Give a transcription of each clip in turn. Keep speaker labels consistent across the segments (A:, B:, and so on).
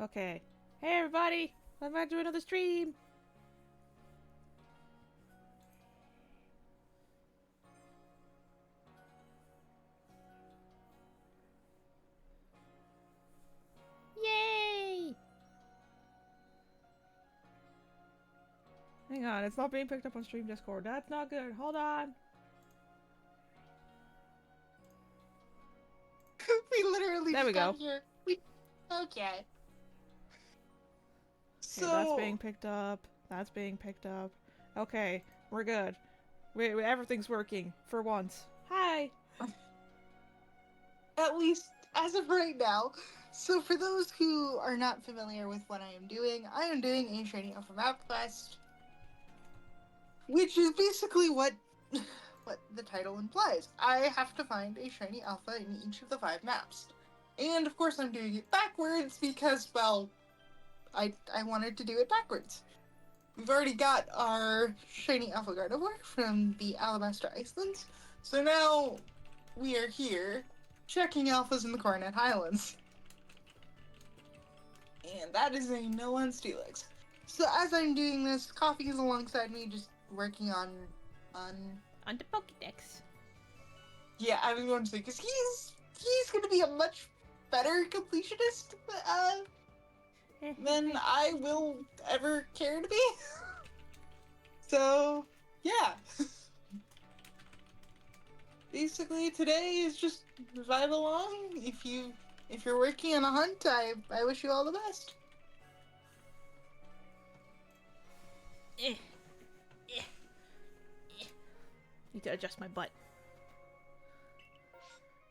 A: Okay. Hey everybody! I'm back to another stream! Yay! Hang on, it's not being picked up on Stream Discord. That's not good. Hold on.
B: We literally
A: There we
B: just got
A: go.
B: here. Okay.
A: Okay, that's
B: So
A: being picked up. That's being picked up. Okay, we're good. Everything's working for once. Hi!
B: at least as of right now. So for those who are not familiar with what I am doing a Shiny Alpha Map quest, which is basically what the title implies. I have to find a Shiny Alpha in each of the 5 maps. And of course I'm doing it backwards because, well, I wanted to do it backwards. We've already got our Shiny Alpha Gardevoir from the Alabaster Islands, so now we are here checking alphas in the Coronet Highlands. And that is a no on Steelix. So as I'm doing this, Coffee is alongside me just working on...
A: On the Pokédex.
B: Yeah, I was going to say, because he's going to be a much better completionist than I will ever care to be. So, yeah. Basically, today is just vibe along. If you're working on a hunt, I wish you all the best.
A: Need to adjust my butt.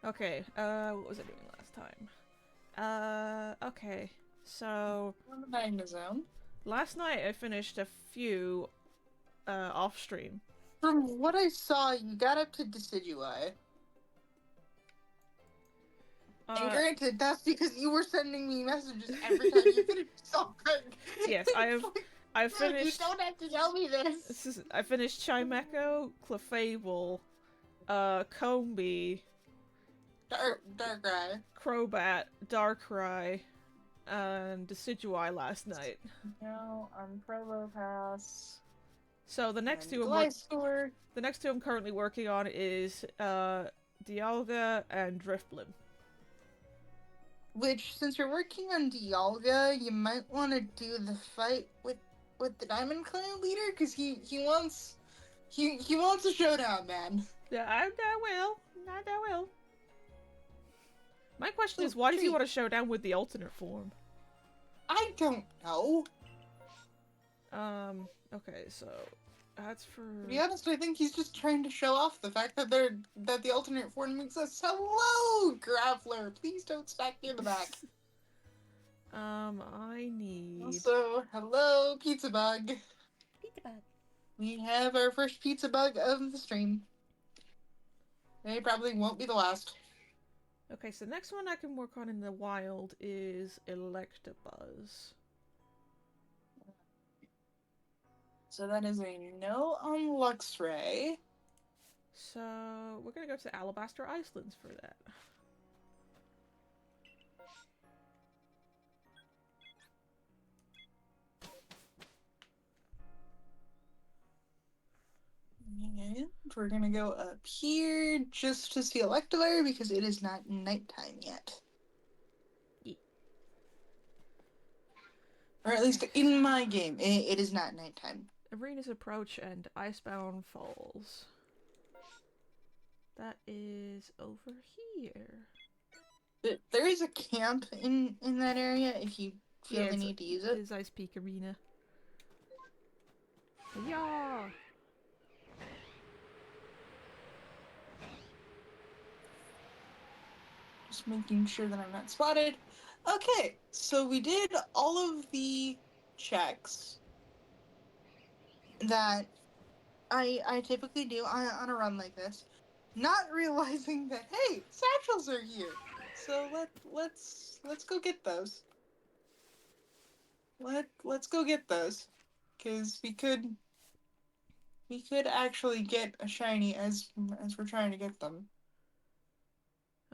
A: Okay, what was I doing last time? Okay. So,
B: On the Magnezone.
A: last night I finished a few, off stream.
B: From what I saw, you got up to Decidueye. And granted, that's because you were sending me messages every time you finished something.
A: Yes, I finished.
B: You don't have to tell me this.
A: I finished Chimecho, Clefable, Combi,
B: Darkrai.
A: Crobat, Darkrai, and Decidueye last night.
B: No, I'm Probopass.
A: So the next two I'm currently working on is Dialga and Drifblim.
B: Which, since you're working on Dialga, you might want to do the fight with the Diamond Clan leader, because he wants a showdown, man.
A: Yeah, I will. My question is, why does he want to show down with the alternate form?
B: I don't know.
A: Okay, so that's for...
B: To be honest, I think he's just trying to show off the fact that the alternate form exists. Hello, Graveler! Please don't stack me in the back.
A: I need...
B: Also, hello, Pizza Bug.
A: Pizza Bug.
B: We have our first Pizza Bug of the stream. They probably won't be the last.
A: Okay, so the next one I can work on in the wild is Electabuzz.
B: So that is a no on Luxray.
A: So we're gonna go to Alabaster Islands for that.
B: And we're gonna go up here just to see Electivire because it is not nighttime yet.
A: Yeah.
B: Or at least in my game, it is not nighttime.
A: Arena's Approach and Icebound Falls. That is over here.
B: There is a camp in that area if you feel the need to use it.
A: It is Ice Peak Arena. Yeah.
B: Just making sure that I'm not spotted. Okay, so we did all of the checks that I typically do on a run like this, not realizing that, hey, satchels are here. So let's go get those. Let's go get those, because we could actually get a shiny as we're trying to get them.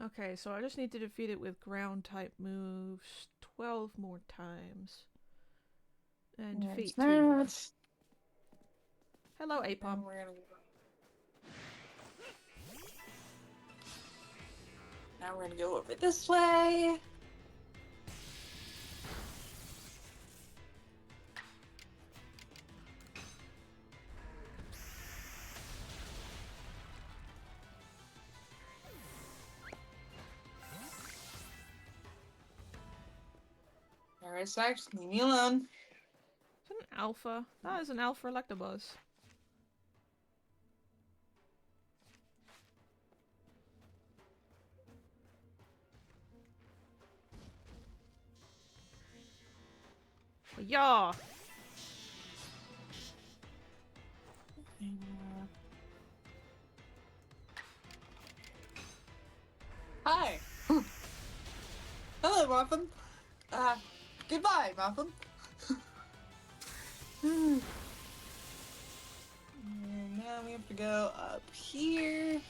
A: Okay, so I just need to defeat it with ground type moves 12 more times. And defeat 2. Hello, Apom.
B: Now we're gonna go over this way. Alright, Sax, leave me alone.
A: Is that an alpha? That is an alpha Electabuzz. Yeah.
B: Hi. Hello, Muffin. Goodbye, Muffin. And now we have to go up here.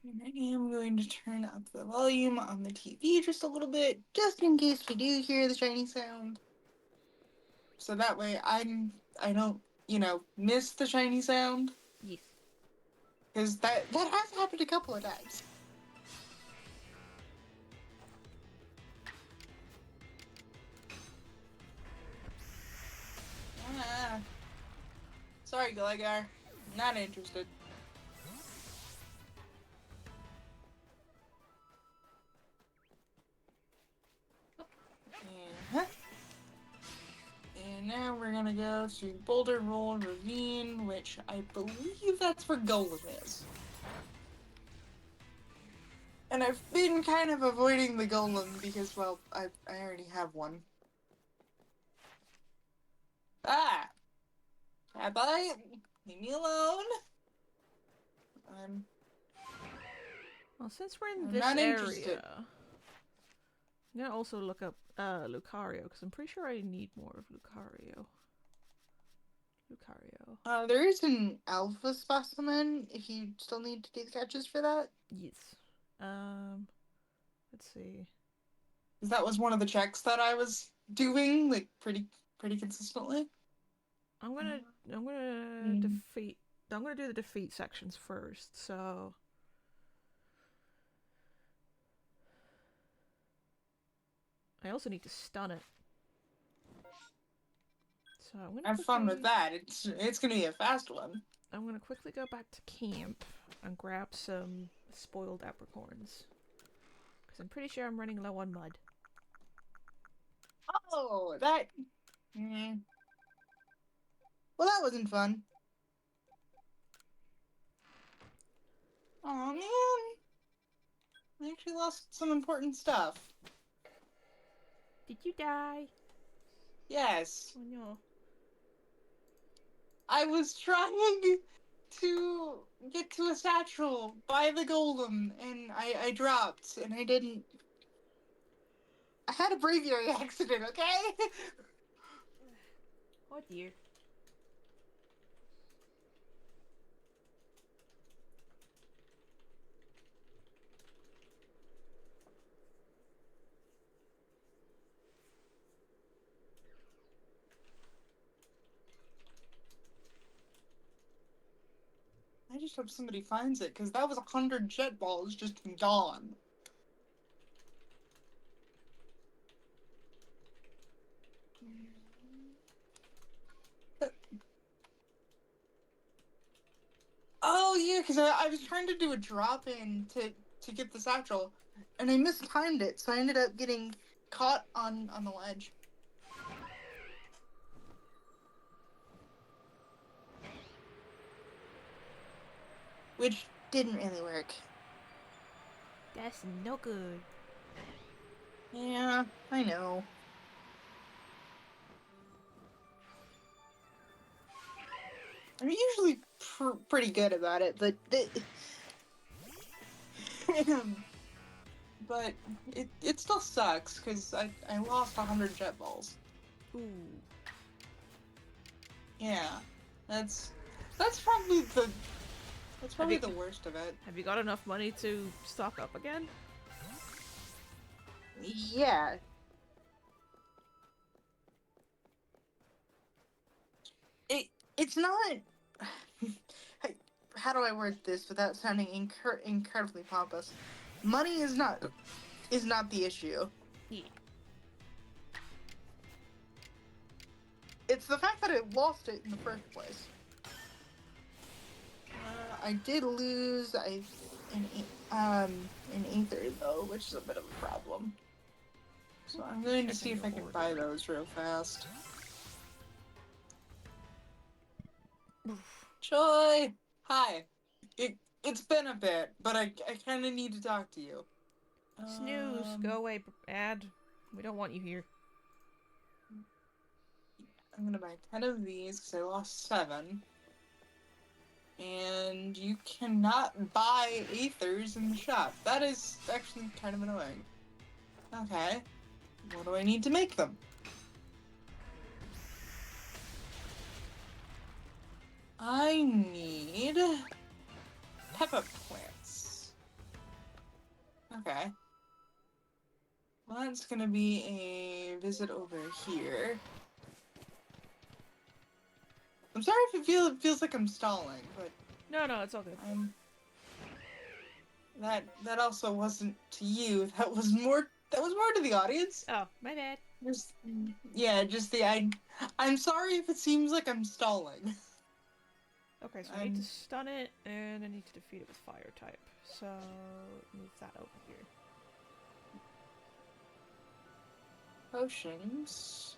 B: And I am going to turn up the volume on the TV just a little bit, just in case we do hear the shiny sound. So that way I don't, miss the shiny sound.
A: Yes.
B: Because that has happened a couple of times. Sorry, Gligar. Not interested. And now we're gonna go to Boulder Roll Ravine, which I believe that's where Golem is. And I've been kind of avoiding the Golem because, well, I already have one. Ah! Bye-bye! Leave me alone!
A: Well, since we're in
B: I'm
A: this
B: not
A: area,
B: interested.
A: I'm gonna also look up Lucario, because I'm pretty sure I need more of Lucario.
B: There is an Alpha Specimen, if you still need to do the catches for that.
A: Yes. Let's see.
B: Because that was one of the checks that I was doing, like, pretty consistently.
A: I'm gonna defeat. I'm gonna do the defeat sections first. So I also need to stun it. So I'm gonna
B: have fun with that. It's gonna be a fast one.
A: I'm gonna quickly go back to camp and grab some spoiled apricorns, because I'm pretty sure I'm running low on mud.
B: Oh, that. Well, that wasn't fun. Oh man, I actually lost some important stuff.
A: Did you die?
B: Yes.
A: Oh no.
B: I was trying to get to a satchel by the golem, and I dropped, and I didn't. I had a braviary accident, okay?
A: Oh dear.
B: I just hope somebody finds it, because that was 100 jet balls just gone. Oh yeah, because I was trying to do a drop in to get the satchel, and I mistimed it, so I ended up getting caught on the ledge. Which didn't really work.
A: That's no good.
B: Yeah, I know. I'm usually pretty good about it, but but it still sucks because I lost 100 jet balls.
A: Ooh.
B: Yeah, that's probably the worst of it.
A: Have you got enough money to stock up again?
B: Yeah. It's not. How do I word this without sounding incredibly pompous? Money is not the issue.
A: Yeah.
B: It's the fact that I lost it in the first place. I did lose an ether though, which is a bit of a problem. So I'm going to see if I can buy those real fast. Joy! Hi! It's been a bit, but I kind of need to talk to you.
A: Snooze! Go away, ad. We don't want you here.
B: I'm gonna buy 10 of these because I lost 7. And you cannot buy ethers in the shop. That is actually kind of annoying. Okay. What do I need to make them? I need pepper plants. Okay. Well, that's gonna be a visit over here. I'm sorry if it feels like I'm stalling, but
A: No, it's all good.
B: That also wasn't to you. That was more to the audience.
A: Oh, my bad.
B: I'm sorry if it seems like I'm stalling.
A: Okay, so I need to stun it, and I need to defeat it with fire type. So, move that over here.
B: Potions.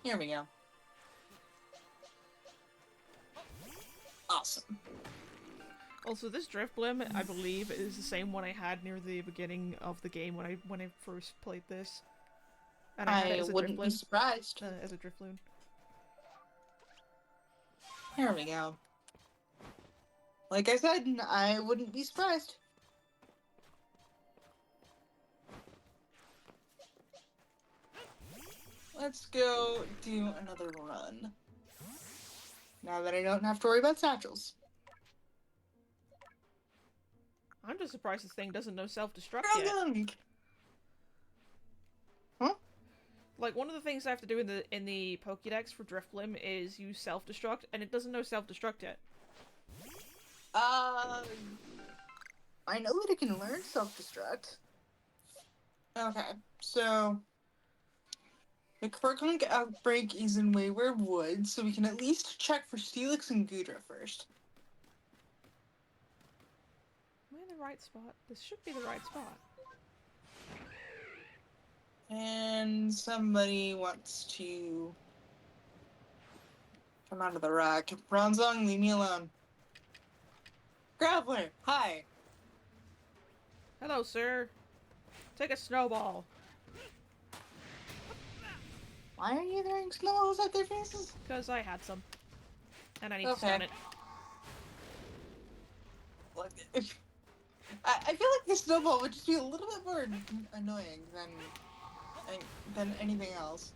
B: Here we go. Awesome.
A: Also, this drift blim, I believe, is the same one I had near the beginning of the game when I first played this. And I had it as a
B: wouldn't be surprised.
A: As a drift loon.
B: Here we go. Like I said, I wouldn't be surprised. Let's go do another run. Now that I don't have to worry about satchels.
A: I'm just surprised this thing doesn't know self-destruct yet.
B: Huh?
A: Like, one of the things I have to do in the Pokédex for Drifblim is use self-destruct, and it doesn't know self-destruct yet.
B: I know that it can learn self-destruct. Okay, so the Quirkunk outbreak is in Wayward Woods, so we can at least check for Steelix and Gudra first.
A: Am I in the right spot? This should be the right spot.
B: And somebody wants to come out of the rock. Bronzong, leave me alone. Graveler, hi.
A: Hello, sir. Take a snowball.
B: Why are you throwing snowballs at their faces?
A: Because I had some. And I need to stun it.
B: I feel like the snowball would just be a little bit more annoying than anything else.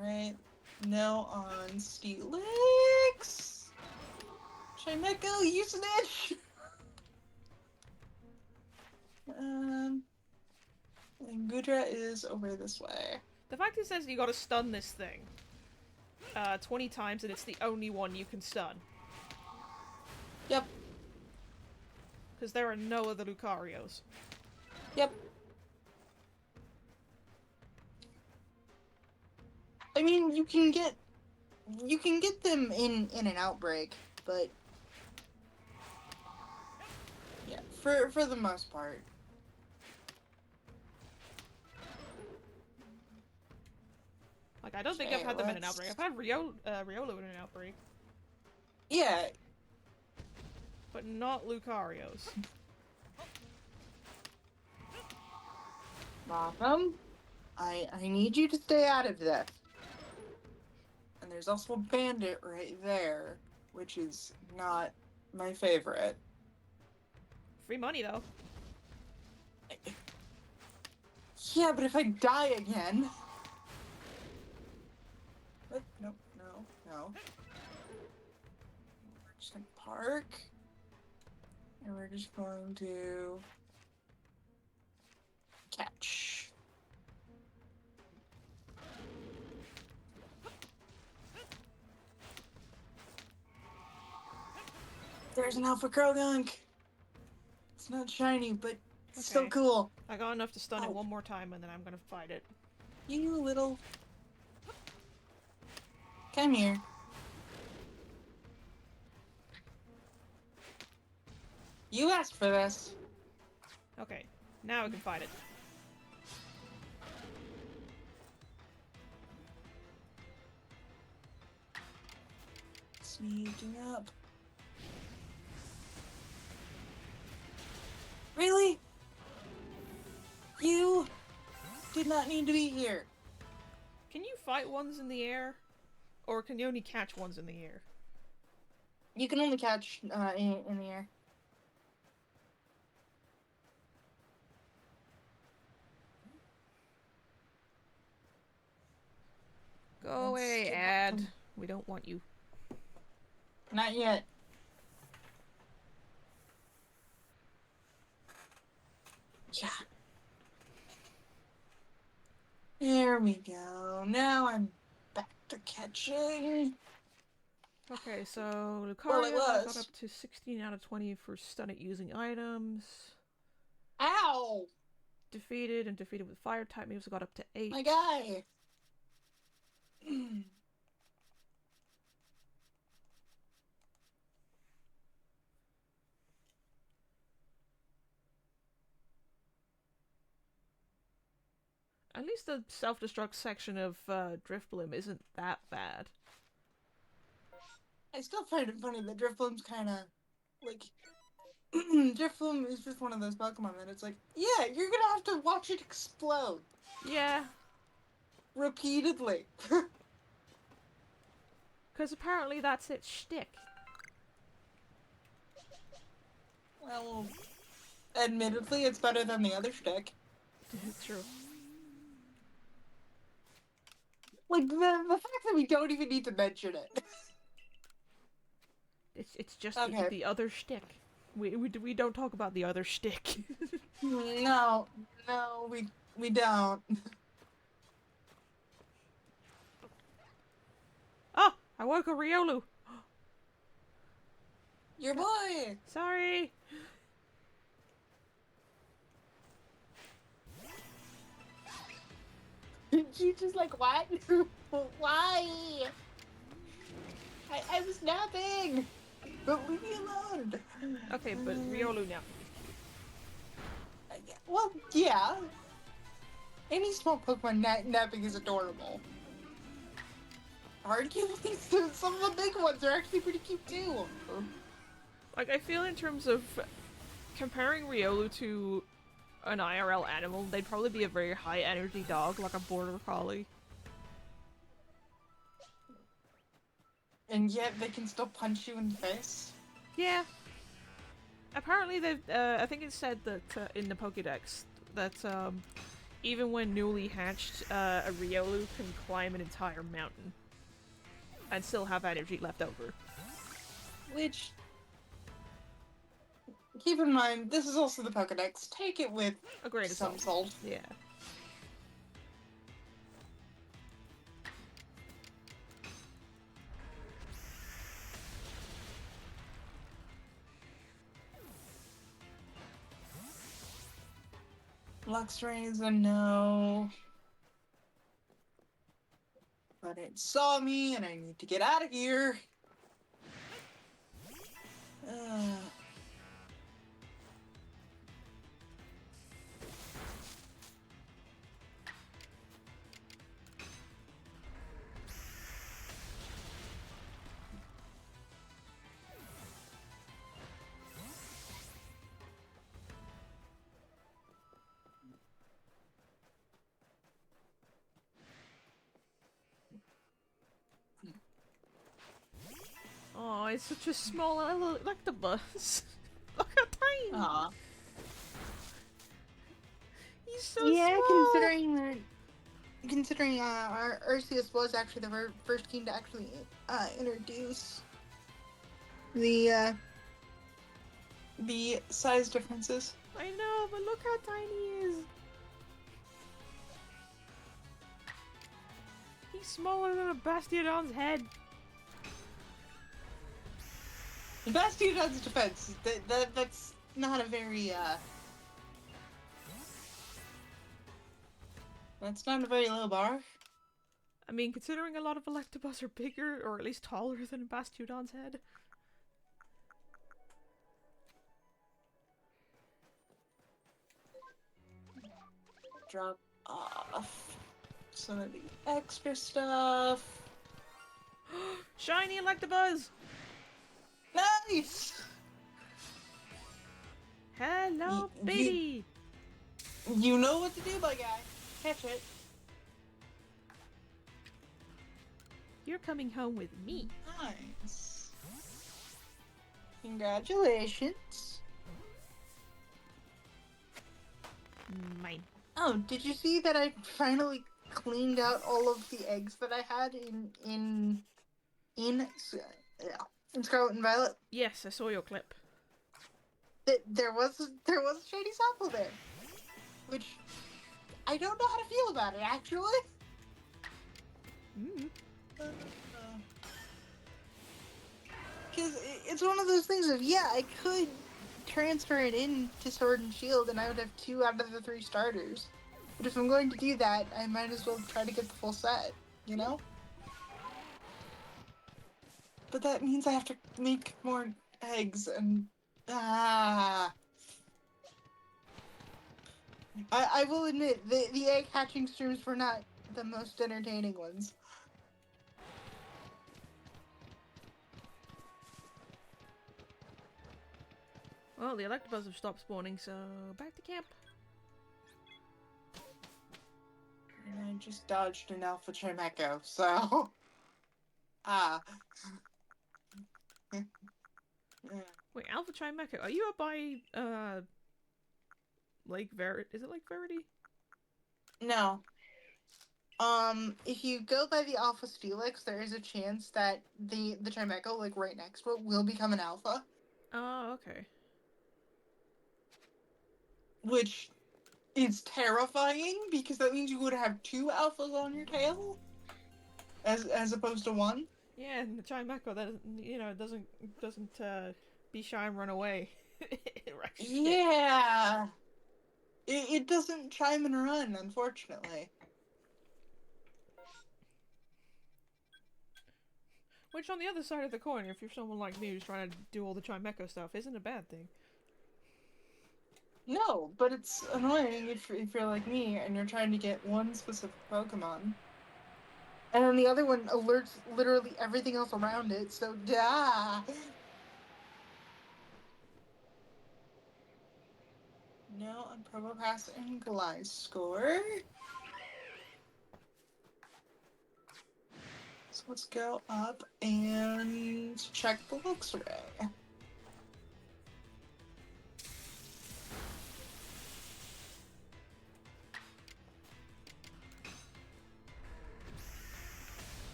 B: Alright. No on Steelix. Chimeco, use an edge! And Gudra is over this way.
A: The fact it says you gotta stun this thing 20 times and it's the only one you can stun.
B: Yep.
A: Because there are no other Lucarios.
B: Yep. I mean, you can get them in an outbreak, but yeah, for the most part.
A: Like, I don't think I've had them in an outbreak. I've had Riolu in an outbreak.
B: Yeah.
A: But not Lucarios.
B: Mom, I need you to stay out of this. And there's also a bandit right there, which is not my favorite.
A: Free money, though.
B: Yeah, but if I die again... But no. We're just gonna park. And we're just going to... catch. There's an alpha Krogunk. It's not shiny, but it's so cool.
A: I got enough to stun it one more time, and then I'm gonna fight it.
B: You little... Come here. You asked for this.
A: Okay, now I can fight it.
B: Sneaking up. Really? You did not need to be here.
A: Can you fight ones in the air? Or can you only catch ones in the air?
B: You can only catch in the air.
A: Go away, ad. We don't want you.
B: Not yet. Yeah. There we go. Now I'm back to catching.
A: Okay, so
B: Well, it
A: Lucario got
B: was.
A: up to 16 out of 20 for stun it using items.
B: Ow!
A: Defeated with fire type moves got up to 8.
B: My guy!
A: At least the self-destruct section of Driftbloom isn't that bad.
B: I still find it funny that Drifloom's kind of like Drifloom is just one of those Pokemon that it's like, yeah, you're gonna have to watch it explode.
A: Yeah.
B: Repeatedly.
A: Because apparently that's its shtick.
B: Well, admittedly, it's better than the other shtick.
A: True.
B: Like, the fact that we don't even need to mention it.
A: It's just
B: okay.
A: the other shtick. We don't talk about the other shtick.
B: No, we don't.
A: Oh, I woke a Riolu.
B: Your boy.
A: Sorry.
B: She's just like, what? Why? I was napping. But leave me alone.
A: Okay, but Riolu now.
B: Well, yeah. Any small Pokemon napping is adorable. Arguably, some of the big ones are actually pretty cute too.
A: Like, I feel in terms of comparing Riolu to an IRL animal, they'd probably be a very high energy dog, like a border collie.
B: And yet they can still punch you in the face?
A: Yeah. Apparently they've, I think it said that in the Pokédex that even when newly hatched, a Riolu can climb an entire mountain and still have energy left over.
B: Which, keep in mind, this is also the Pokédex. Take it with
A: a grain of salt. Yeah.
B: Luxray's a no. But it saw me and I need to get out of here.
A: it's such a small electabuzz. Look how tiny!
B: Aw.
A: He's so
B: Yeah,
A: small!
B: considering our Arceus was actually the first team to actually introduce the size differences.
A: I know, but look how tiny he is. He's smaller than a Bastiodon's head.
B: Bastiodon's defense, that's not a very that's not a very low bar.
A: I mean, considering a lot of Electabuzz are bigger, or at least taller than Bastiodon's head.
B: Drop off some of the extra stuff.
A: Shiny Electabuzz!
B: Nice!
A: Hello, baby!
B: You know what to do, my guy. Catch it.
A: You're coming home with me.
B: Nice. Congratulations.
A: Mine.
B: Oh, did you see that I finally cleaned out all of the eggs that I had in Scarlet and Violet?
A: Yes, I saw your clip.
B: There was a shady sample there, which I don't know how to feel about it actually. Because it's one of those things of, yeah, I could transfer it into Sword and Shield and I would have 2 out of the 3 starters. But if I'm going to do that, I might as well try to get the full set, you know? But that means I have to make more eggs and... I will admit, the egg hatching streams were not the most entertaining ones.
A: Well, the Electabuzz have stopped spawning, so back to camp.
B: And I just dodged an Alpha Chimecho, so...
A: Wait, Alpha Chimecho, are you up by, Lake Verity? Is it Lake Verity?
B: No. If you go by the Alpha Steelix, there is a chance that the Chimecho, like right next to it, will become an Alpha.
A: Oh, okay.
B: Which is terrifying, because that means you would have 2 Alphas on your tail, as opposed to 1.
A: Yeah, and the Chimecho, that, you know, doesn't, be shy and run away. Right.
B: Yeah! It doesn't chime and run, unfortunately.
A: Which, on the other side of the coin, if you're someone like me who's trying to do all the Chimecho stuff, isn't a bad thing.
B: No, but it's annoying if you're like me and you're trying to get one specific Pokemon. And then the other one alerts literally everything else around it, so duh! No on Probopass and Gliscor. So let's go up and check the Luxray.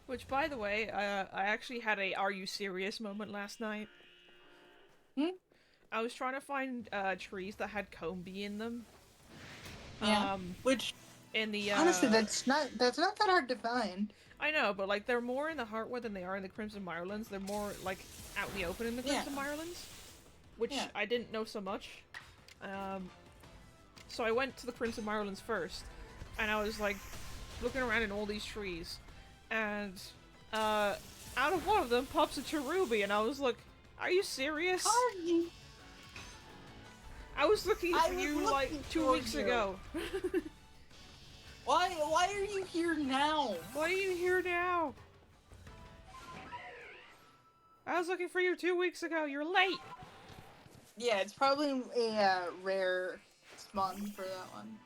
A: Which, by the way, I actually had a "Are you serious?" moment last night. I was trying to find trees that had Combi in them.
B: Yeah. Which,
A: in the
B: honestly, that's not that hard to find.
A: I know, but like they're more in the Heartwood than they are in the Crimson Mirelands. They're more like out in the open in the Crimson Mirelands, which I didn't know so much. So I went to the Crimson Mirelands first, and I was like looking around in all these trees, and out of one of them pops a Cherubi, and I was like, "Are you serious?"
B: Are you?
A: I was looking for you like 2 weeks ago.
B: Why are you here now?
A: Why are you here now? I was looking for you 2 weeks ago. You're late.
B: Yeah, it's probably a rare spawn for that one.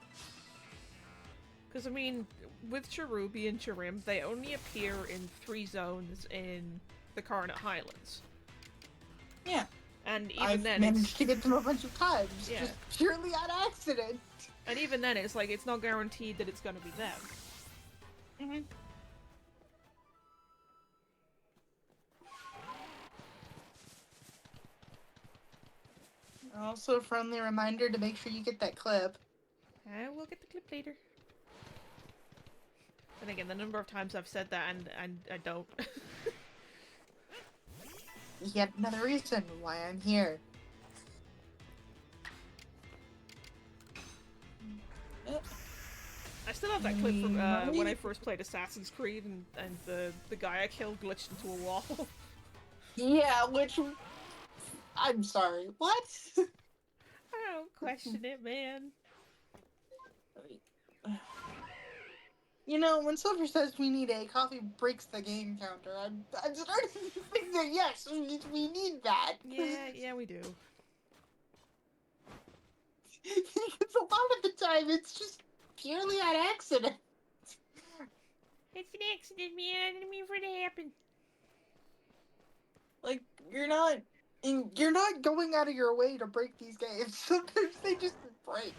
A: Because, I mean, with Cherubi and Chirim, they only appear in 3 zones in the Carnot Highlands.
B: Yeah.
A: And even
B: I've
A: then,
B: managed to get them a bunch of times,
A: Yeah.
B: just purely on accident.
A: And even then, it's like, it's not guaranteed that it's gonna be them.
B: Mm-hmm. Also, a friendly reminder to make sure you get that clip.
A: I will get the clip later. And again, the number of times I've said that and I don't.
B: Yet another reason why I'm here.
A: I still have that clip from when I first played Assassin's Creed and the guy I killed glitched into a wall.
B: Yeah, which... I'm sorry, what?
A: I don't question it, man.
B: You know, when Silver says we need a coffee breaks the game counter, I'm starting to think that yes, we need that.
A: Yeah, we do.
B: Because a lot of the time it's just purely on accident.
A: It's an accident, man. I didn't mean for it to happen.
B: Like, you're not going out of your way to break these games. Sometimes they just break.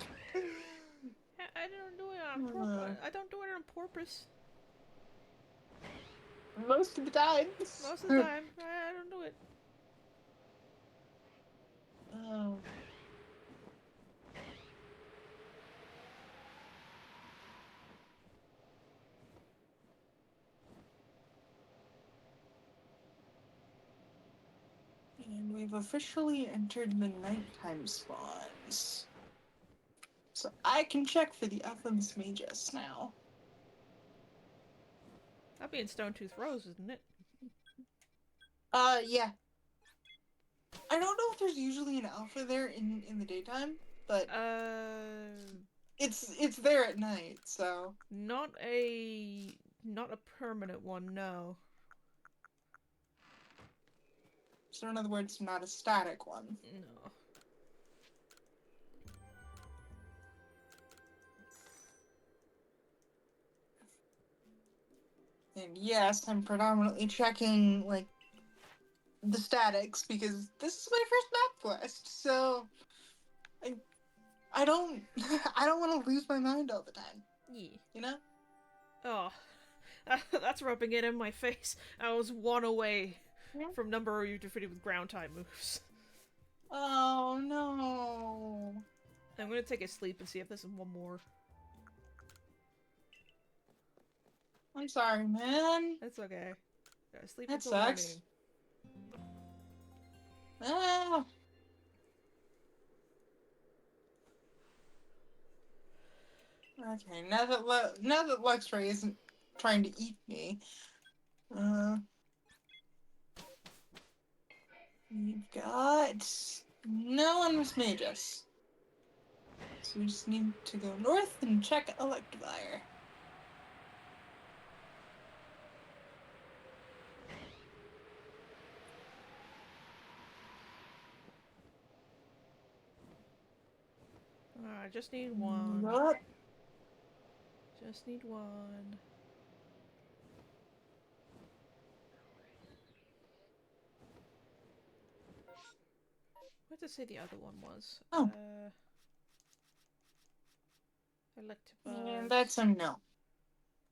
A: I don't do it on purpose. I don't do it on purpose.
B: Most of the time.
A: Most of the time, I don't do it.
B: Oh. And we've officially entered the nighttime spawns. So I can check for the Ethem's Magus now.
A: That'd be in Stonetooth Rose, isn't it?
B: Yeah. I don't know if there's usually an alpha there in the daytime, but it's there at night, so
A: not a permanent one, no.
B: so in other words, not a static one.
A: No.
B: And yes, I'm predominantly checking like the statics because this is my first map quest, so I don't I don't want to lose my mind all the time.
A: Yeah.
B: You know?
A: Oh, that's rubbing it in my face. I was 1 away from number you defeated with ground type moves.
B: Oh no.
A: I'm gonna take a sleep and see if there's one more.
B: I'm sorry, man.
A: That's okay. Sleep
B: That
A: until
B: sucks.
A: morning.
B: Ah. Okay, now that Luxray isn't trying to eat me, we've got no one with Magus. So we just need to go north and check Electivire.
A: I just need one.
B: Yup.
A: Just need one. What did I say the other one was?
B: Oh.
A: Electivire.
B: And that's a no.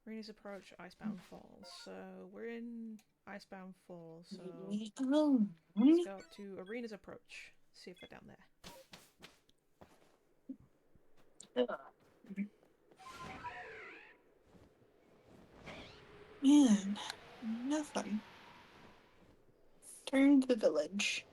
A: Arena's approach, Icebound Falls. So we're in Icebound Falls, so let's go to Arena's approach. See if they're down there.
B: Man, nothing. Turn to the village.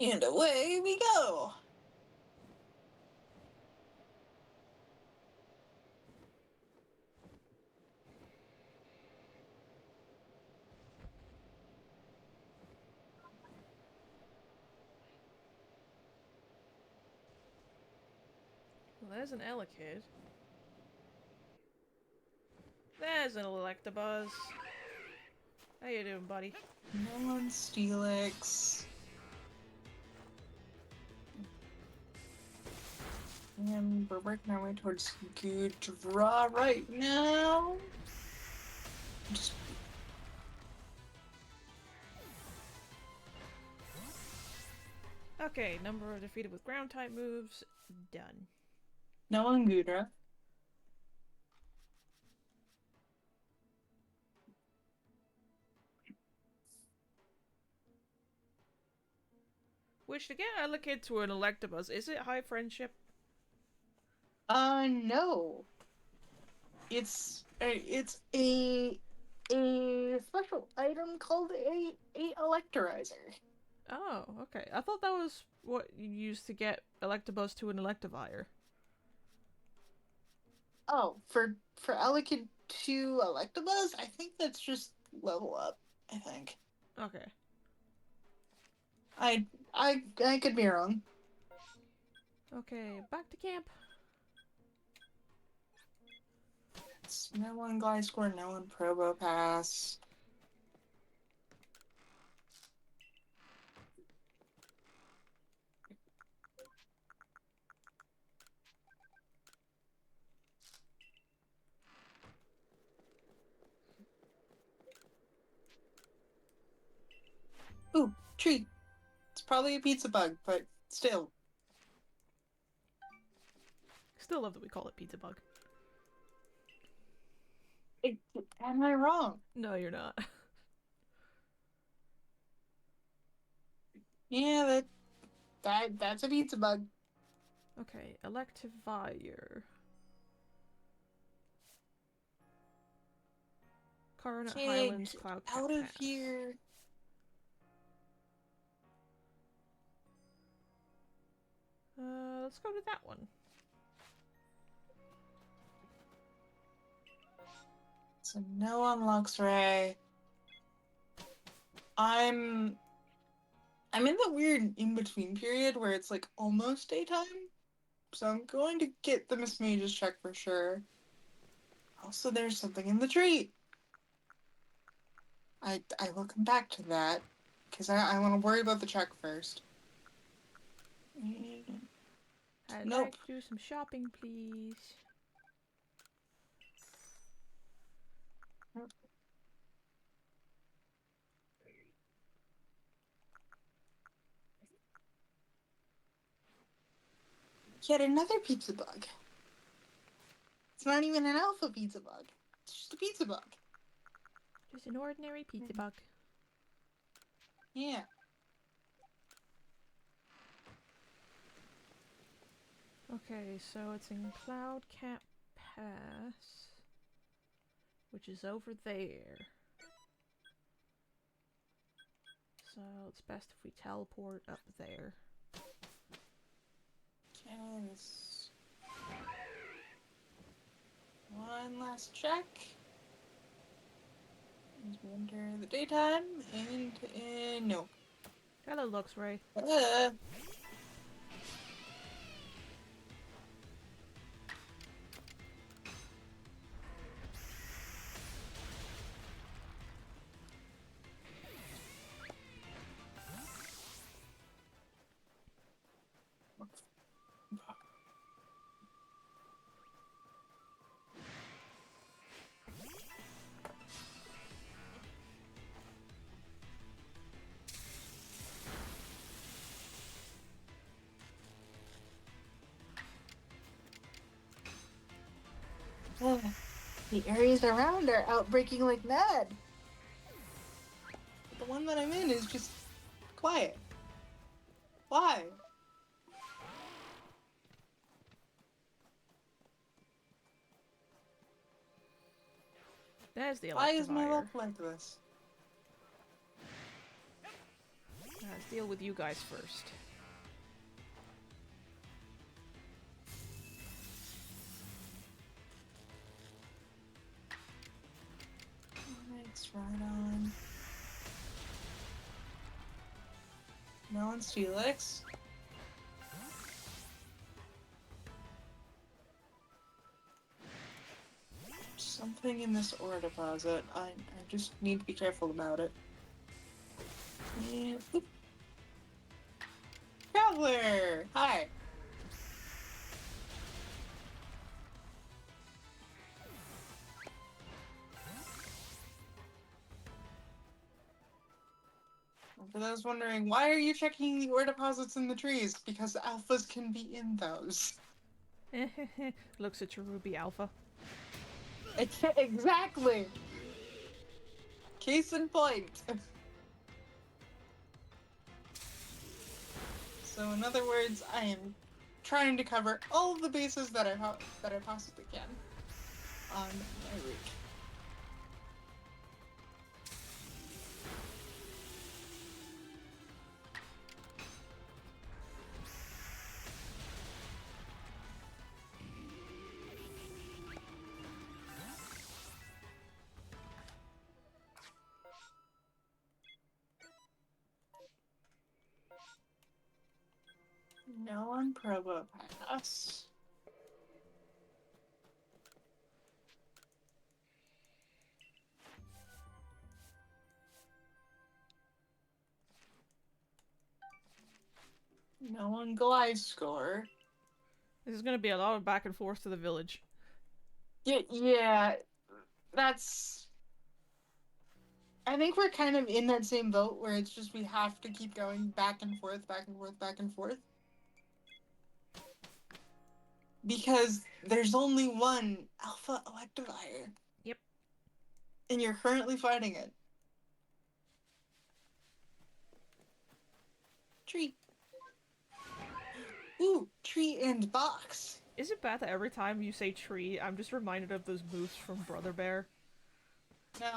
B: And away we go.
A: there's an Elekid. There's an Electabuzz. How you doing, buddy?
B: No one Steelix. And we're working our way towards good draw right now. Just
A: Okay, number of defeated with ground type moves, done.
B: no one Gudra.
A: Which to get Elekid to an Electabuzz, is it high friendship?
B: No. It's a special item called a electorizer.
A: Oh, okay. I thought that was what you used to get Electabuzz to an Electivire.
B: Oh, for Elekid to Electabuzz, I think that's just level up. I think.
A: Okay.
B: I could be wrong.
A: Okay, back to camp.
B: It's no one Gliscor, no one Probopass. Ooh, tree. It's probably a pizza bug, but still.
A: Still love that we call it Pizza Bug.
B: Am I wrong?
A: No, you're not.
B: Yeah, that's a pizza bug.
A: Okay, Electivire. Coronat Highlands, Cloud Cat
B: Out of
A: Pass.
B: here.
A: Let's go to that one.
B: So no on Luxray. I'm in the weird in-between period where it's like almost daytime. So I'm going to get the Miss Mage's check for sure. Also, there's something in the tree. I will come back to that. Because I want to worry about the check first.
A: I'd
B: Nope.
A: like to do some shopping, please.
B: Yet another pizza bug. It's not even an alpha pizza bug. It's just a pizza bug.
A: Just an ordinary pizza bug.
B: Yeah.
A: Okay, so it's in Cloud Cat Pass, which is over there. So it's best if we teleport up there.
B: Okay, this... One last check. As we enter the daytime, and no.
A: Hello, Luxray.
B: The areas around are outbreaking like mad. The one that I'm in is just quiet. Why?
A: There's the
B: Why is my
A: Electivire.
B: luck like this?
A: Let's deal with you guys first.
B: It's right on. No one's Felix. something in this ore deposit. I just need to be careful about it. And, oop. Traveler! Hi! For those wondering, why are you checking the ore deposits in the trees? Because alphas can be in those.
A: Looks at your Ruby Alpha.
B: Exactly! Case in point. So in other words, I am trying to cover all of the bases that I possibly can on my route. No on Probo Pass. No on Glide Score.
A: This is gonna be a lot of back and forth to the village.
B: Yeah, that's... I think we're kind of in that same boat where it's just we have to keep going back and forth, back and forth, back and forth. Because there's only one Alpha Electivire.
A: Yep.
B: And you're currently fighting it. Tree. Ooh, tree and box.
A: Is it bad that every time you say tree, I'm just reminded of those moves from Brother Bear?
B: No.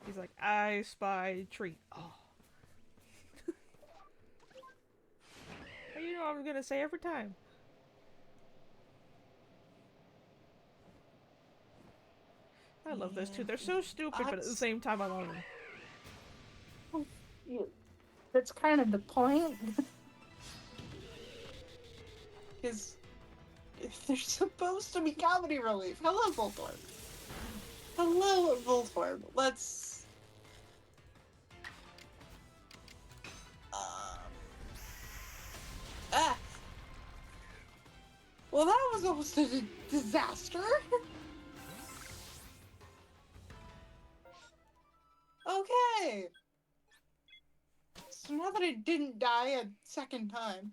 A: He's like, I spy tree. Oh. You know what I'm gonna say every time. I love those two. They're so stupid, but at the same time I love them.
B: That's kind of the point. Because if they're supposed to be comedy relief. Hello, Voltorb. Hello, Voltorb. Let's... Well, that was almost a disaster. Okay. So now that I didn't die a second time.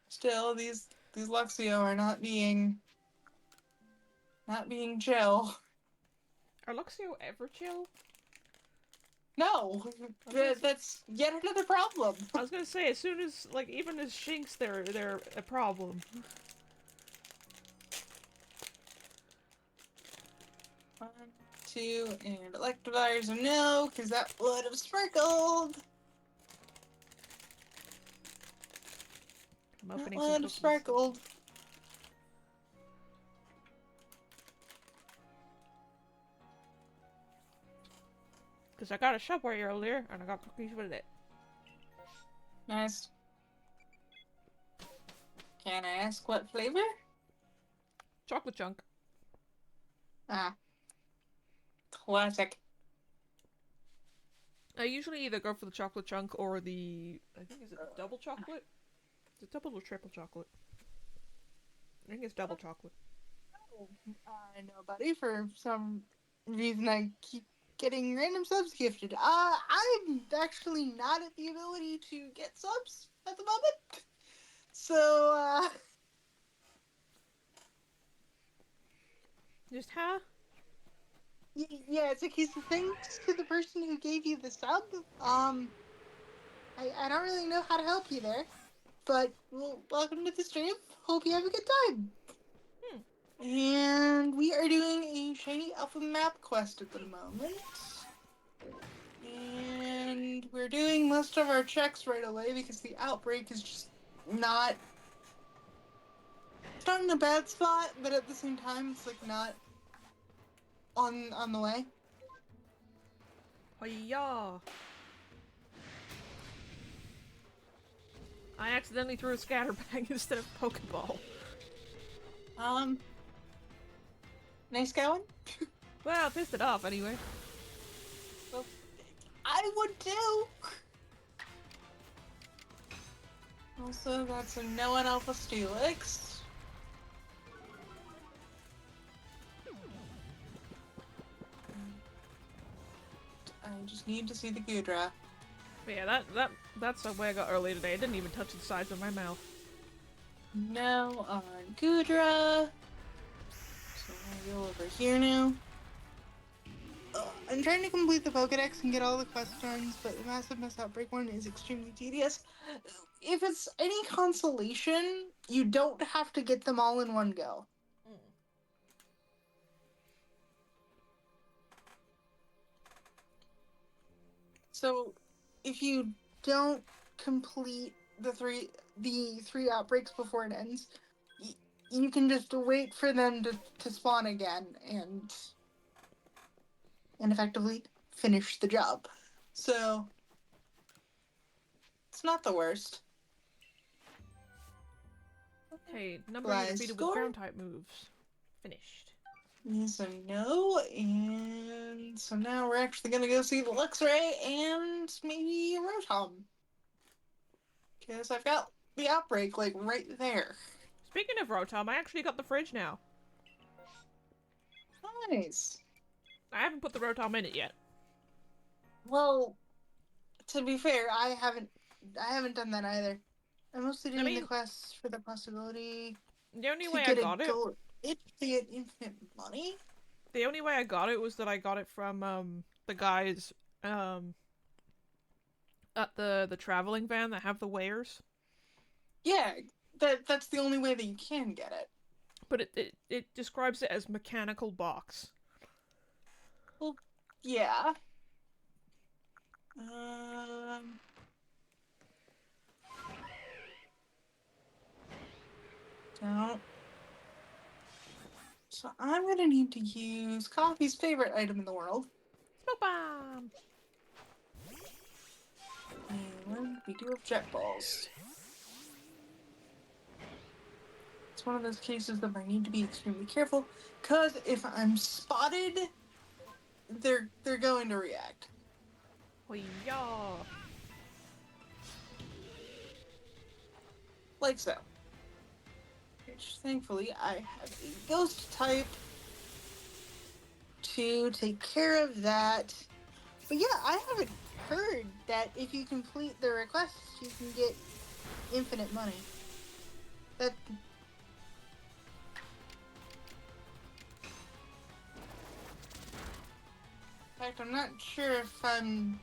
B: Still, these Luxio are not being chill.
A: Are Luxio ever chill?
B: No, that's yet another problem.
A: I was gonna say, as soon as, like, even as Shinx, they're a problem.
B: 1, 2, and Electivires are no, because that would have sparkled.
A: I'm opening
B: That
A: some
B: would have
A: cookies.
B: sparkled.
A: Because I got a Shopware earlier, and I got cookies with it.
B: Nice. Can I ask what flavor?
A: Chocolate chunk.
B: Ah. Classic.
A: I usually either go for the chocolate chunk or the... I think, is it double chocolate? Is it double or triple chocolate? I think it's double chocolate.
B: I know, buddy. For some reason, I keep getting random subs gifted. I'm actually not at the ability to get subs at the moment. So,
A: Just, huh?
B: yeah, it's a case of thanks to the person who gave you the sub. I don't really know how to help you there. But, well, welcome to the stream. Hope you have a good time. And we are doing a shiny alpha map quest at the moment. And we're doing most of our checks right away because the outbreak is just not... It's not in a bad spot, but at the same time, it's like not on the way.
A: Hiya! I accidentally threw a scatterbag instead of Pokeball.
B: Um, nice going.
A: Well, I pissed it off anyway.
B: Well, I would too. Also got some no one alpha Steelix. I just need to see the Gudra.
A: But yeah, that's the way I got earlier today. It didn't even touch the sides of my mouth.
B: No on Gudra. So I'll go over here now. I'm trying to complete the Pokedex and get all the quest runs, but the Massive Mass Outbreak one is extremely tedious. If it's any consolation, you don't have to get them all in one go. So, if you don't complete the three outbreaks before it ends, you can just wait for them to spawn again and effectively finish the job. So, it's not the worst.
A: Hey, number you
B: Fly
A: defeated with
B: score
A: ground type moves. Finished.
B: is a no, and so now we're actually gonna go see the Luxray and maybe Rotom. Because I've got the outbreak, like, right there.
A: Speaking of Rotom, I actually got the fridge now.
B: Nice.
A: I haven't put the Rotom in it yet.
B: Well, to be fair, I haven't done that either. I'm mostly doing the quests for the possibility
A: The only
B: to
A: way I
B: get a
A: got it,
B: gold itch to get infinite money.
A: the only way I got it was that I got it from the guys at the traveling van that have the weighers.
B: Yeah, that's the only way that you can get it.
A: But it describes it as mechanical box.
B: Well, yeah. Um. Don't. So I'm gonna need to use Coffee's favorite item in the world.
A: Smoke bomb.
B: And we do have jet balls. It's one of those cases that I need to be extremely careful, because if I'm spotted, they're going to react.
A: Hoi-ya.
B: Like so. Which, thankfully, I have a ghost type to take care of that. But yeah, I haven't heard that if you complete the requests, you can get infinite money. That... In fact, I'm not sure if I'm...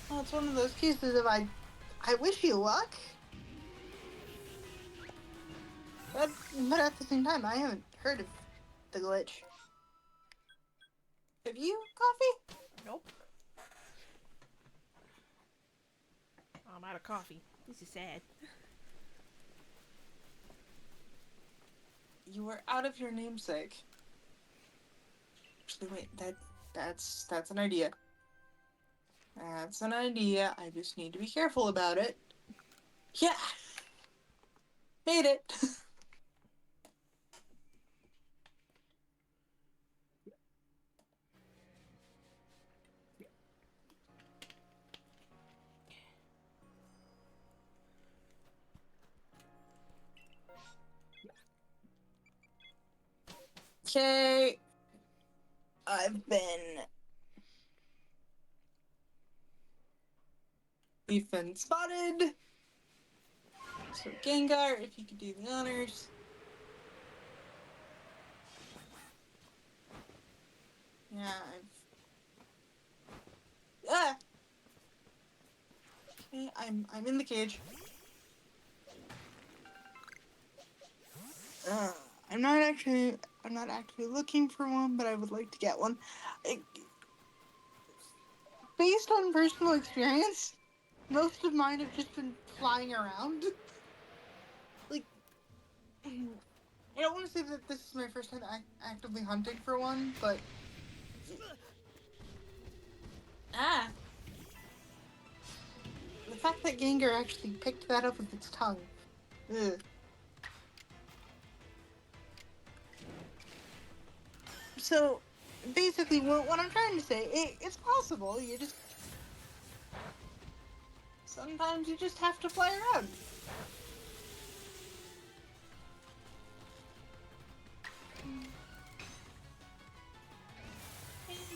B: Well, it's one of those cases of I wish you luck. But at the same time, I haven't heard of the glitch. Have you, Coffee?
A: Nope. I'm out of coffee. This is sad.
B: You were out of your namesake. Actually, wait, that's an idea. That's an idea. I just need to be careful about it. Yeah! Made it! Okay. We've been spotted. So Gengar, if you could do the honors. Yeah, Okay, I'm in the cage. I'm not actually looking for one, but I would like to get one. Based on personal experience, most of mine have just been flying around. Like, I don't want to say that this is my first time actively hunting for one, but ah, the fact that Gengar actually picked that up with its tongue. Ugh. So basically, what I'm trying to say, it's possible. Sometimes you just have to play around.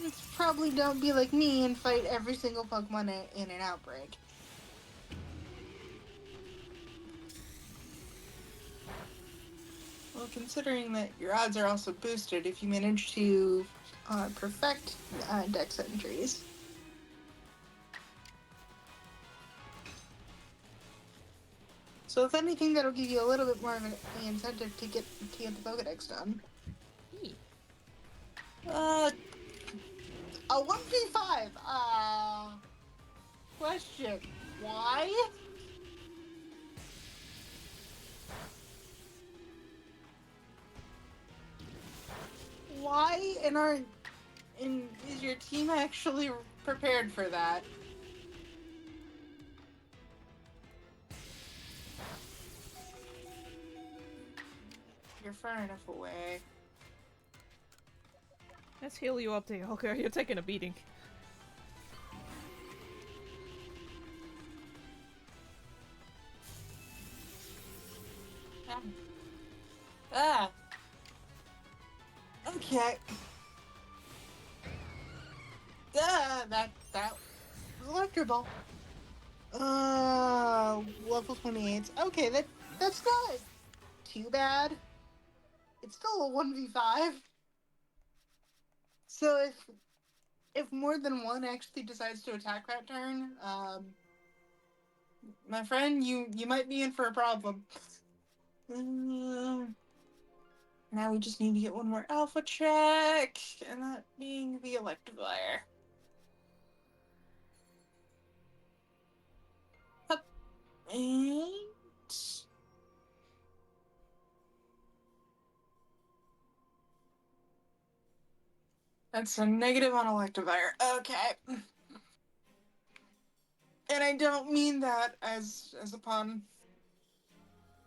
B: And probably don't be like me and fight every single Pokemon in an outbreak. Well, considering that your odds are also boosted if you manage to perfect Dex entries. So if anything, that'll give you a little bit more of an incentive to get the Pokedex done.
A: Eee.
B: Uh, a 1v5. Question: why? Why is your team actually prepared for that? You're far enough away.
A: Let's heal you up, Dialga. You're taking a beating.
B: Ah. Ah. Okay. That was Electro Ball. Level 28. Okay, that's not too bad. It's still a 1v5. So if more than one actually decides to attack that turn, my friend, you might be in for a problem. Now we just need to get one more alpha check, and that being the Electivire. Hup. And that's a negative on Electivire. Okay. And I don't mean that as a pun.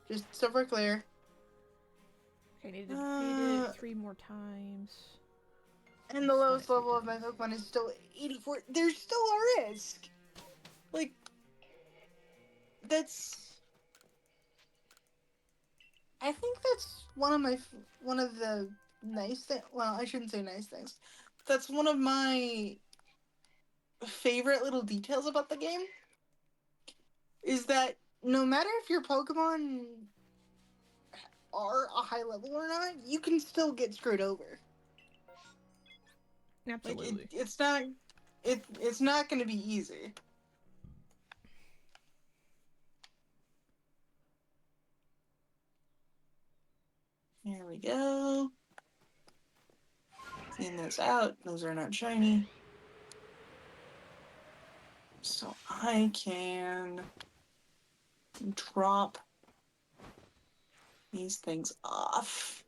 B: Just so we're clear.
A: Okay, need to defeat it 3 more times.
B: And the lowest level of my Pokemon is still 84. There's still a risk. Like, that's. I think that's one of the nice things. Well, I shouldn't say nice things. That's one of my favorite little details about the game. Is that no matter if your Pokemon are a high level or not, you can still get screwed over.
A: Absolutely.
B: Like it's not going to be easy. There we go. Clean those out. Those are not shiny. So I can drop these things off.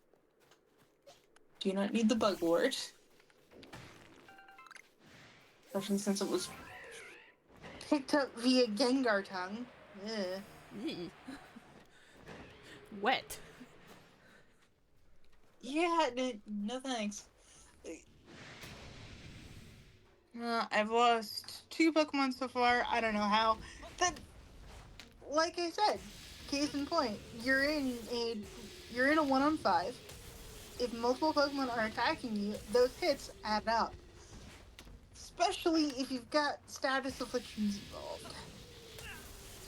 B: Do not need the Bugwort. Especially since it was picked up via Gengar tongue. Ugh.
A: Eee. Wet.
B: Yeah, no thanks. I've lost 2 Pokemon so far. I don't know how. That, like I said, case in point, you're in a 1-on-5. If multiple Pokemon are attacking you, those hits add up. Especially if you've got status afflictions involved.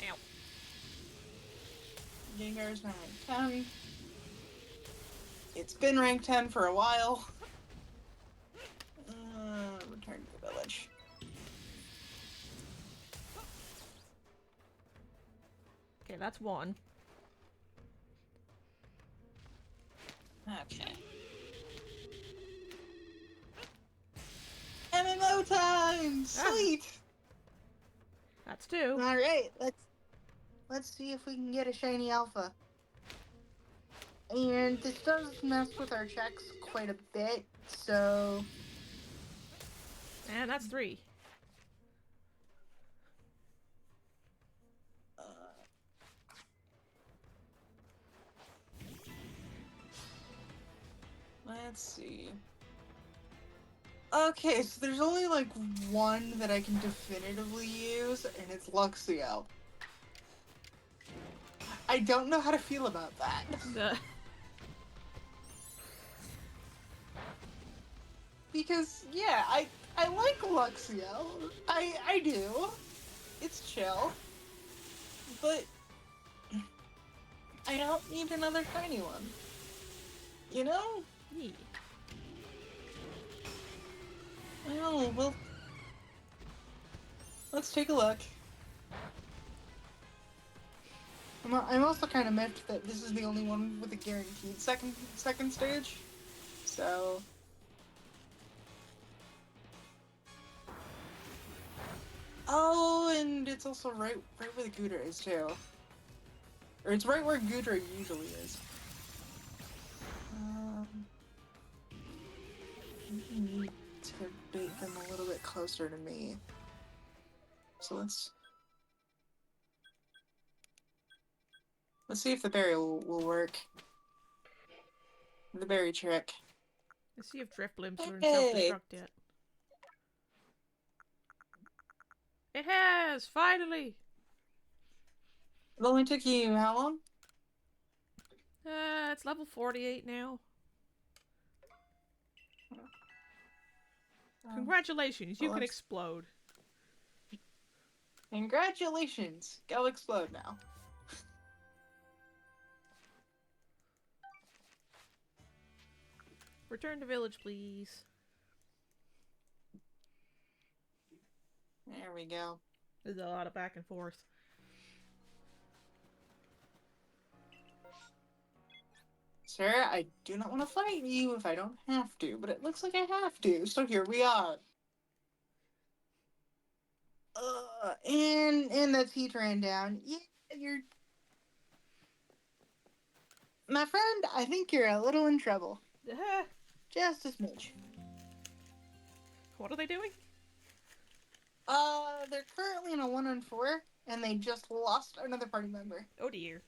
A: Ow.
B: Gengar's now rank 10. It's been rank 10 for a while. Return to the village.
A: Okay, that's 1.
B: Okay. MMO time! Sweet!
A: That's 2.
B: Alright, let's see if we can get a shiny alpha. And this does mess with our checks quite a bit, so...
A: And that's 3.
B: Uh, let's see. Okay, so there's only like one that I can definitively use, and it's Luxio. I don't know how to feel about that. Because, yeah, I like Luxio. I do. It's chill. But I don't need another shiny one. You know?
A: Yeah.
B: Well, let's take a look. I'm also kind of miffed that this is the only one with a guaranteed second stage. So... Oh, and it's also right where the Gudra is, too. Or it's right where Gudra usually is. I need to bait them a little bit closer to me. So let's see if the berry will work. The berry trick.
A: Let's see if Driftblim's learned
B: Hey!
A: self-destruct yet. It has! Finally!
B: It only took you how long?
A: It's level 48 now. Congratulations, you can explode.
B: Congratulations! Go explode now.
A: Return to village, please.
B: There we go.
A: There's a lot of back and forth.
B: Sir, I do not want to fight you if I don't have to, but it looks like I have to, so here we are. And that's heat ran down. Yeah, you're... My friend, I think you're a little in trouble. Just a smidge.
A: What are they doing?
B: They're currently in a 1-on-4, and they just lost another party member.
A: Oh dear.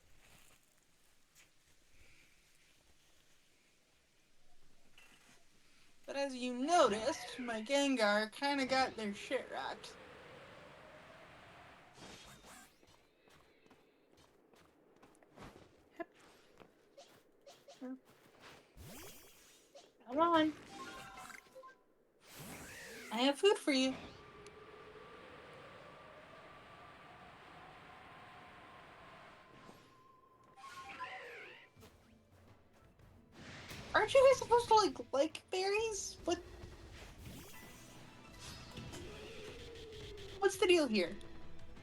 B: But as you noticed, my Gengar kinda got their shit rocked.
A: Yep.
B: Come on. I have food for you. Aren't you guys supposed to like berries? What's the deal here?